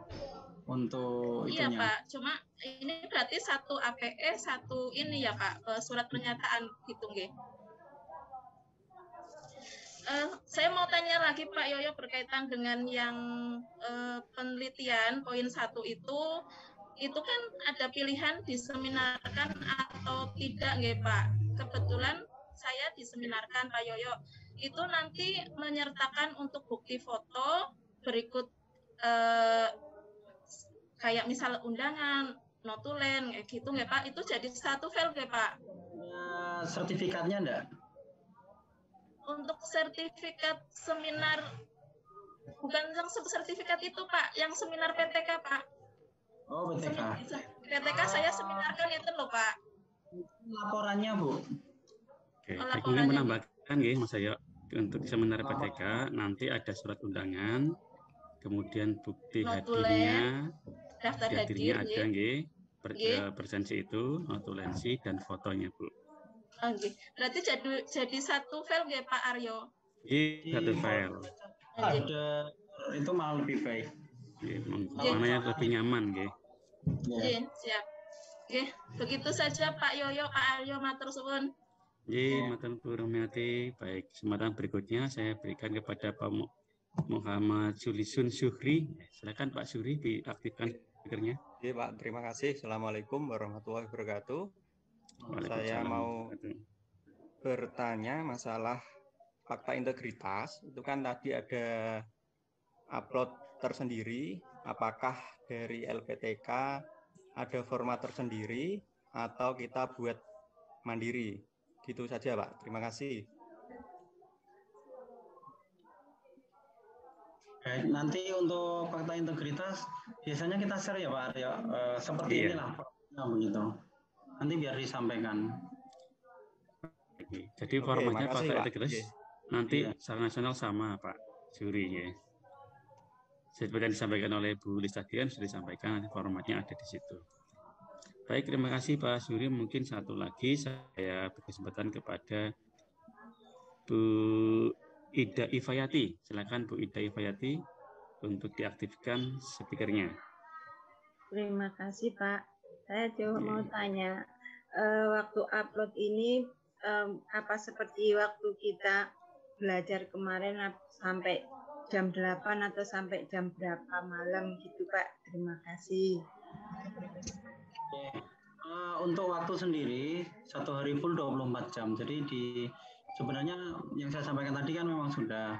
S8: untuk
S5: iya,
S8: itunya.
S5: Iya Pak, cuma ini berarti satu APE, satu ini ya Pak, surat pernyataan gitu nggih. Saya mau tanya lagi Pak Yoyo berkaitan dengan yang penelitian poin 1 itu kan ada pilihan diseminarkan atau tidak nggih Pak. Kebetulan saya diseminarkan Pak Yoyo. Itu nanti menyertakan untuk bukti foto berikut kayak misal undangan, notulen kayak gitu nggih Pak. Itu jadi satu file nggih Pak.
S8: Sertifikatnya enggak?
S5: Untuk sertifikat seminar, bukan yang sertifikat itu Pak, yang seminar PTK Pak.
S8: Oh PTK.
S5: PTK saya seminarkan itu loh Pak.
S8: Laporannya Bu.
S1: Oke, saya ingin menambahkan ya Mas Ayo, untuk seminar PTK nanti ada surat undangan, kemudian bukti hadirnya,
S5: daftar
S1: hadirnya ada nggih, presensi itu, notulensi dan fotonya Bu.
S5: Okay. Berarti jadi satu file nggih Pak Aryo?
S1: Iya, satu file.
S8: Ada itu malah lebih baik.
S1: Mana yang lebih nyaman nggih?
S5: Nggih, siap. Nggih, begitu saja Pak Yoyo, Pak Aryo, matur suwun.
S1: Nggih, matur Bu Rohmiati. Baik, kesempatan berikutnya saya berikan kepada Pak Muhammad Sulisun Syuhri. Silakan Pak Syuhri diaktifkan speakernya.
S9: Oke Pak, terima kasih. Assalamualaikum warahmatullahi wabarakatuh. Saya mau bertanya masalah fakta integritas. Itu kan tadi ada upload tersendiri. Apakah dari LPTK ada format tersendiri atau kita buat mandiri? Gitu saja Pak. Terima kasih.
S8: Baik, nanti untuk fakta integritas biasanya kita share ya Pak Aryo. Seperti inilah Nah, begitu. Nanti biar disampaikan.
S1: Jadi formatnya Pak Integris nanti secara nasional sama Pak Juri ya. Seperti yang disampaikan oleh Bu Lis tadi kan sudah disampaikan, nanti formatnya ada di situ. Baik, terima kasih Pak Juri. Mungkin satu lagi saya berkesempatan kepada Bu Ida Ifayati. Silakan Bu Ida Ifayati untuk diaktifkan speakernya.
S10: Terima kasih Pak. Saya cuma mau tanya, waktu upload ini apa seperti waktu kita belajar kemarin sampai jam 8 atau sampai jam berapa malam gitu Pak? Terima kasih.
S8: Untuk waktu sendiri satu hari full 24 jam. Jadi sebenarnya yang saya sampaikan tadi kan memang sudah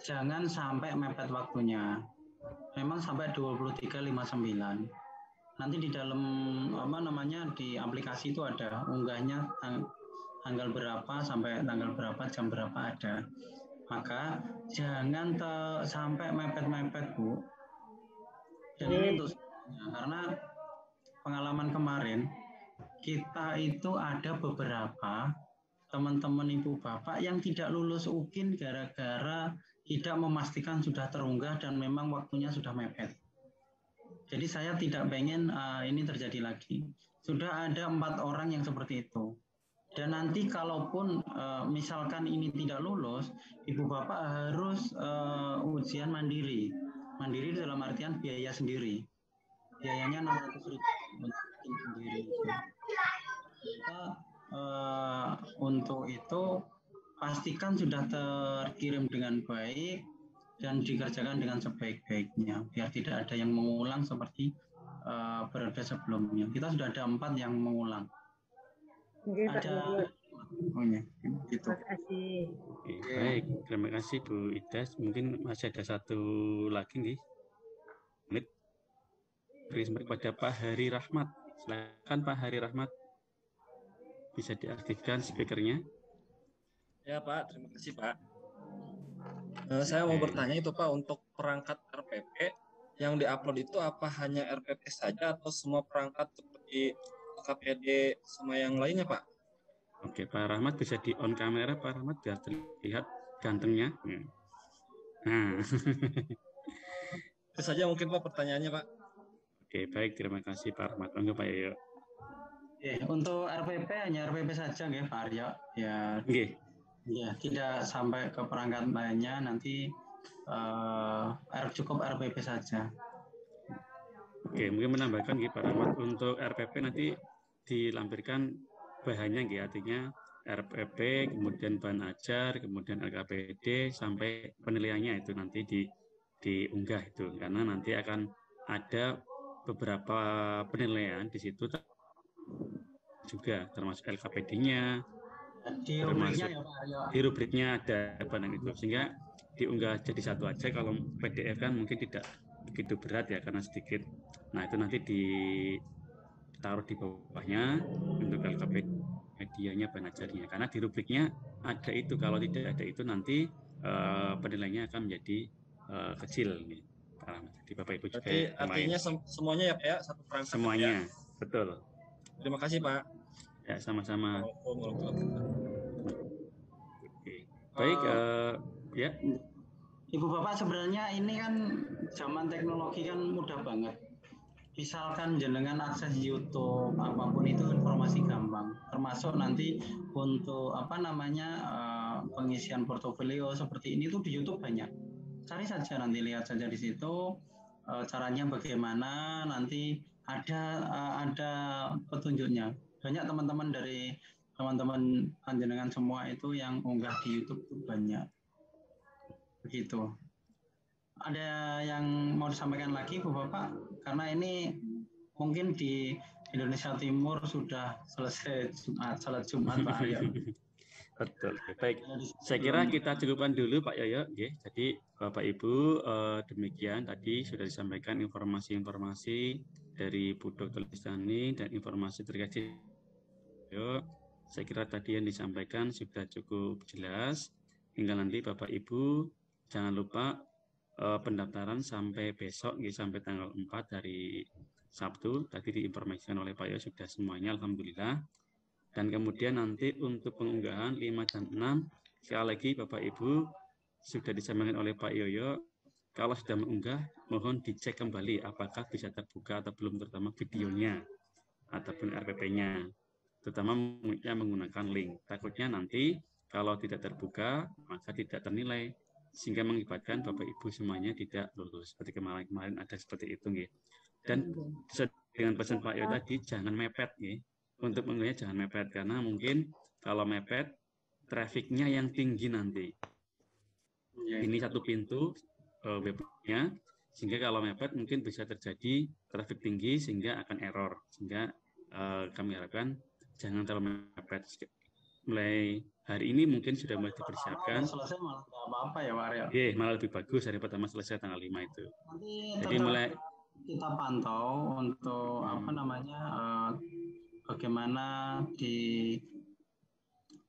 S8: jangan sampai mepet waktunya. Memang sampai 23.59. Nanti di dalam di aplikasi itu ada unggahnya tanggal berapa sampai tanggal berapa, jam berapa ada. Maka jangan sampai mepet-mepet Bu. Jadi untuk karena pengalaman kemarin kita itu ada beberapa teman-teman ibu bapak yang tidak lulus UKIN gara-gara tidak memastikan sudah terunggah dan memang waktunya sudah mepet. Jadi saya tidak pengen ini terjadi lagi. Sudah ada 4 orang yang seperti itu. Dan nanti kalaupun misalkan ini tidak lulus, ibu bapak harus ujian mandiri. Mandiri dalam artian biaya sendiri. Biayanya 600.000 sendiri. Untuk itu pastikan sudah terkirim dengan baik dan dikerjakan dengan sebaik-baiknya biar tidak ada yang mengulang seperti periode sebelumnya. Kita sudah ada 4 yang mengulang.
S10: Oke,
S8: ada gitu.
S10: Terima kasih.
S1: Baik, terima kasih Bu Ida. Mungkin masih ada satu lagi nih. Beri kesempatan kepada Pak Hari Rahmat. Silakan Pak Hari Rahmat. Bisa diaktifkan speakernya.
S11: Ya Pak, terima kasih Pak. Saya mau bertanya itu Pak, untuk perangkat RPP yang diupload itu apa hanya RPP saja atau semua perangkat seperti KPD sama yang lainnya Pak?
S1: Oke, Pak Rahmat bisa di on kamera Pak Rahmat biar terlihat gantengnya. Nah.
S11: Itu saja mungkin Pak pertanyaannya Pak.
S1: Oke, baik, terima kasih Pak Rahmat. Monggo Pak Yoyo.
S8: Untuk RPP hanya RPP saja ya Pak Aryo. Ya. Ya, tidak sampai ke perangkat lainnya, nanti cukup RPP saja.
S1: Oke, mungkin menambahkan Pak Rahmat, untuk RPP nanti dilampirkan bahannya artinya RPP, kemudian bahan ajar, kemudian LKPD sampai penilaiannya itu nanti diunggah itu, karena nanti akan ada beberapa penilaian di situ juga termasuk LKPD-nya, termasuk di rubriknya ada bahan itu, sehingga diunggah jadi satu aja. Kalau PDF kan mungkin tidak begitu berat ya karena sedikit. Nah itu nanti ditaruh di bawahnya untuk LKPD medianya, bahan ajarnya, karena di rubriknya ada itu. Kalau tidak ada itu nanti penilaiannya akan menjadi kecil nih. Jadi Bapak Ibu juga.
S11: Berarti artinya semuanya ya Pak ya, satu perangkat.
S1: Semuanya, ya? Betul.
S11: Terima kasih Pak.
S1: Ya, sama-sama. Baik, ya.
S8: Ibu Bapak, sebenarnya ini kan zaman teknologi kan mudah banget. Misalkan jenengan akses YouTube apapun itu informasi gampang. Termasuk nanti untuk pengisian portofolio seperti ini tuh di YouTube banyak. Cari saja, nanti lihat saja di situ caranya bagaimana, nanti ada petunjuknya. Banyak teman-teman dari teman-teman panjenengan semua itu yang unggah di YouTube itu banyak. Begitu. Ada yang mau disampaikan lagi Bu Bapak? Karena ini mungkin di Indonesia Timur sudah selesai salat Jumat Pak Aryo.
S1: Betul. Baik. Saya kira kita cukupkan dulu Pak Yoyo. Jadi Bapak Ibu, demikian tadi sudah disampaikan informasi-informasi dari Bu Dr. Listani dan informasi terkait. Saya kira tadi yang disampaikan sudah cukup jelas. Hingga nanti Bapak Ibu jangan lupa pendaftaran sampai besok, sampai tanggal 4 hari Sabtu. Tadi diinformasikan oleh Pak Yo sudah semuanya, alhamdulillah. Dan kemudian nanti untuk pengunggahan 5 dan 6, sekali lagi Bapak Ibu sudah disampaikan oleh Pak Yoyo, kalau sudah mengunggah, mohon dicek kembali apakah bisa terbuka atau belum, terutama videonya ataupun RPP-nya, terutama yang menggunakan link. Takutnya nanti kalau tidak terbuka, maka tidak ternilai, sehingga mengakibatkan Bapak Ibu semuanya tidak lulus. Seperti kemarin ada seperti itu. Nggih. Dan dengan pesan Pak Yo tadi, jangan mepet. Nggih. Untuk mengunggahnya jangan mepet, karena mungkin kalau mepet, trafiknya yang tinggi nanti. Ini satu pintu webnya, sehingga kalau mepet mungkin bisa terjadi trafik tinggi sehingga akan error. Sehingga kami harapkan jangan terlalu mepet. Mulai hari ini mungkin sudah mulai dipersiapkan.
S8: Selesai malah nggak apa-apa ya Pak Aryo.
S1: Iya, malah lebih bagus dari pertama selesai tanggal 5 itu.
S8: Nanti
S1: jadi mulai
S8: kita pantau untuk apa namanya bagaimana di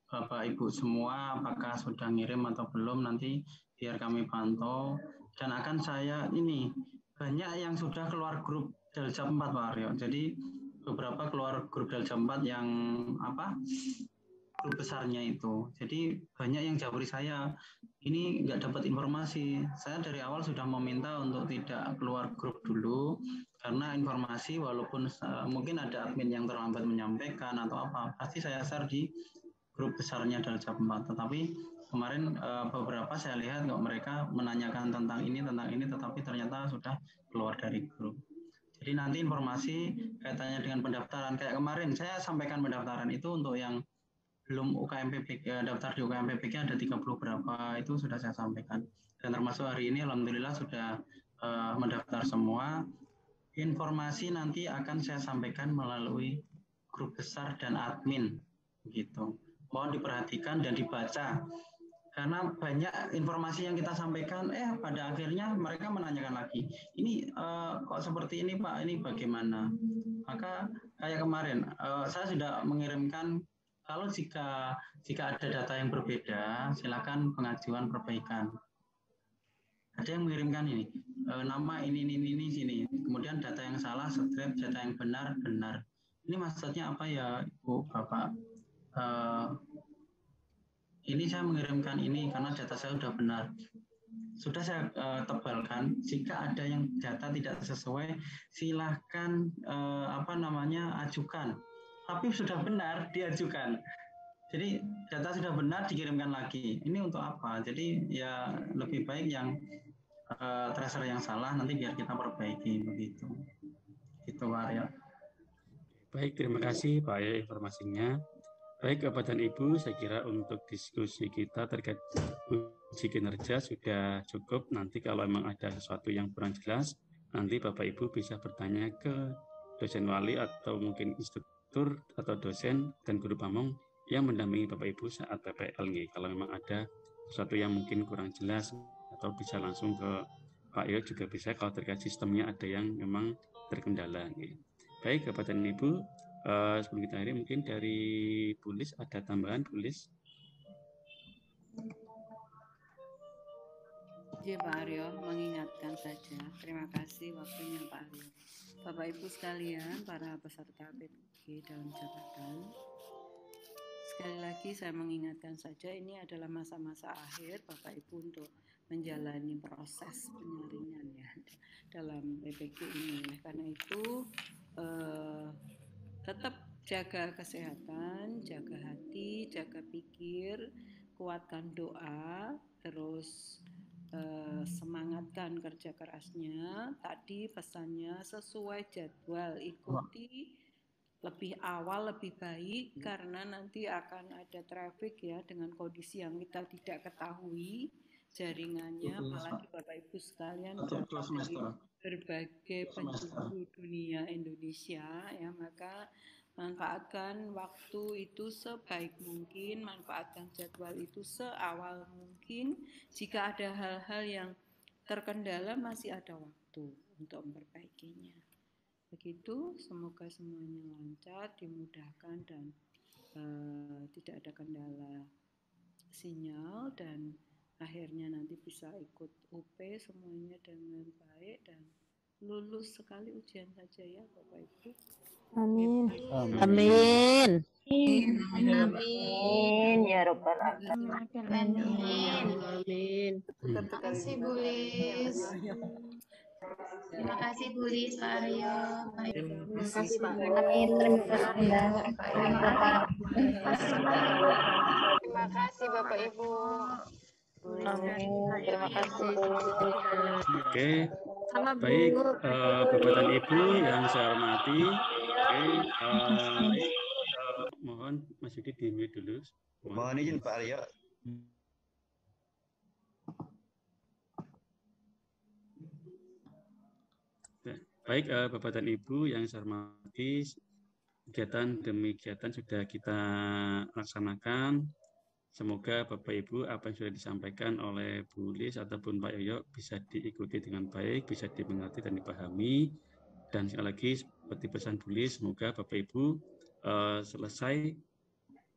S8: Bapak Ibu semua apakah sudah ngirim atau belum, nanti biar kami pantau. Dan akan saya ini banyak yang sudah keluar grup Dalja 4 Pak Aryo. Jadi beberapa keluar grup Dalja 4 yang apa grup besarnya itu. Jadi banyak yang japri saya ini nggak dapat informasi. Saya dari awal sudah meminta untuk tidak keluar grup dulu, karena informasi walaupun mungkin ada admin yang terlambat menyampaikan atau apa, pasti saya share di grup besarnya Dalja 4. Tetapi kemarin beberapa saya lihat kok mereka menanyakan tentang ini, tetapi ternyata sudah keluar dari grup. Jadi nanti informasi kaitannya dengan pendaftaran, kayak kemarin saya sampaikan pendaftaran itu untuk yang belum UKMPPK, daftar di UKMPPK ada 30 berapa, itu sudah saya sampaikan. Dan termasuk hari ini alhamdulillah sudah mendaftar semua. Informasi nanti akan saya sampaikan melalui grup besar dan admin gitu. Mohon diperhatikan dan dibaca. Karena banyak informasi yang kita sampaikan, pada akhirnya mereka menanyakan lagi, ini kok seperti ini Pak, ini bagaimana? Maka kayak kemarin, saya sudah mengirimkan, kalau jika ada data yang berbeda, silakan pengajuan perbaikan. Ada yang mengirimkan ini, nama ini, sini. Kemudian data yang salah, strip, data yang benar. Ini maksudnya apa ya, Ibu, Bapak? Ini saya mengirimkan ini karena data saya sudah benar. Sudah saya tebalkan, jika ada yang data tidak sesuai, silahkan ajukan. Tapi sudah benar diajukan. Jadi data sudah benar dikirimkan lagi. Ini untuk apa? Jadi ya lebih baik yang tracer yang salah nanti biar kita perbaiki begitu. Itu Pak Aryo.
S1: Baik, terima kasih Pak Aryo informasinya. Baik Bapak dan Ibu, saya kira untuk diskusi kita terkait uji kinerja sudah cukup. Nanti kalau memang ada sesuatu yang kurang jelas, nanti Bapak Ibu bisa bertanya ke dosen wali atau mungkin instruktur atau dosen dan guru pamong yang mendampingi Bapak Ibu saat PPL. Kalau memang ada sesuatu yang mungkin kurang jelas, atau bisa langsung ke Pak Yo juga bisa kalau terkait sistemnya ada yang memang terkendala. Baik Bapak dan Ibu, sebelum kita akhiri mungkin dari Bulis ada tambahan, Bulis?
S2: Ya Pak Aryo, mengingatkan saja. Terima kasih waktunya Pak Aryo. Bapak Ibu sekalian, para peserta PPG dalam jabatan, sekali lagi saya mengingatkan saja ini adalah masa-masa akhir Bapak Ibu untuk menjalani proses penyaringan ya dalam PPG ini. Oleh karena itu tetap jaga kesehatan, jaga hati, jaga pikir, kuatkan doa, terus semangatkan kerja kerasnya. Tadi pesannya sesuai jadwal, ikuti lebih awal lebih baik karena nanti akan ada traffic ya dengan kondisi yang kita tidak ketahui jaringannya, apalagi Bapak Ibu sekalian dari berbagai penjuru dunia Indonesia ya, maka manfaatkan waktu itu sebaik mungkin, manfaatkan jadwal itu seawal mungkin. Jika ada hal-hal yang terkendala masih ada waktu untuk memperbaikinya. Begitu, semoga semuanya lancar, dimudahkan dan tidak ada kendala sinyal dan akhirnya nanti bisa ikut UP semuanya dengan baik dan lulus sekali ujian saja ya Bapak Ibu.
S12: Amin.
S13: Amin.
S12: Amin ya robbal
S13: Amin.
S12: Amin.
S5: Terima kasih Bu Lis. Terima kasih Bu Lis, Pak Aryo.
S12: Terima kasih Pak. Amin. Terima kasih Mbak.
S5: Terima kasih Bapak Ibu.
S12: Amin. Terima kasih.
S1: Oke, baik Bapak dan Ibu yang saya hormati. Oke, mohon Mas Yudi di-mute dulu.
S6: Mohon izin Pak Aryo.
S1: Baik Bapak dan Ibu yang saya hormati, kegiatan demi kegiatan sudah kita laksanakan. Semoga Bapak Ibu apa yang sudah disampaikan oleh Bu Lis ataupun Pak Yoyo bisa diikuti dengan baik, bisa dimengerti dan dipahami. Dan sekali lagi seperti pesan Bu Lis, semoga Bapak Ibu selesai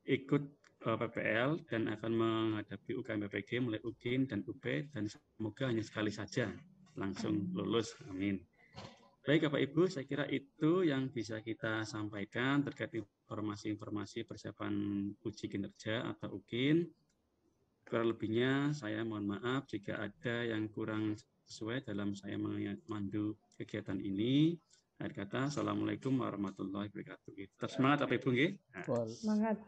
S1: ikut PPL dan akan menghadapi UKM PPG mulai UKIN dan UP dan semoga hanya sekali saja langsung lulus. Amin. Baik Bapak Ibu, saya kira itu yang bisa kita sampaikan terkait informasi-informasi persiapan uji kinerja atau UKIN. Kurang lebihnya saya mohon maaf jika ada yang kurang sesuai dalam saya memandu kegiatan ini. Akhir kata, Assalamualaikum warahmatullahi wabarakatuh. Tetap semangat Bapak Ibu.
S12: Semangat.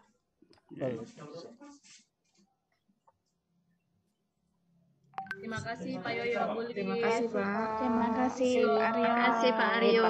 S5: Terima kasih Pak Yoyo, Bu Lis.
S12: Terima kasih Pak.
S5: Terima kasih
S12: Pak Aryo.
S5: Terima kasih Pak Aryo.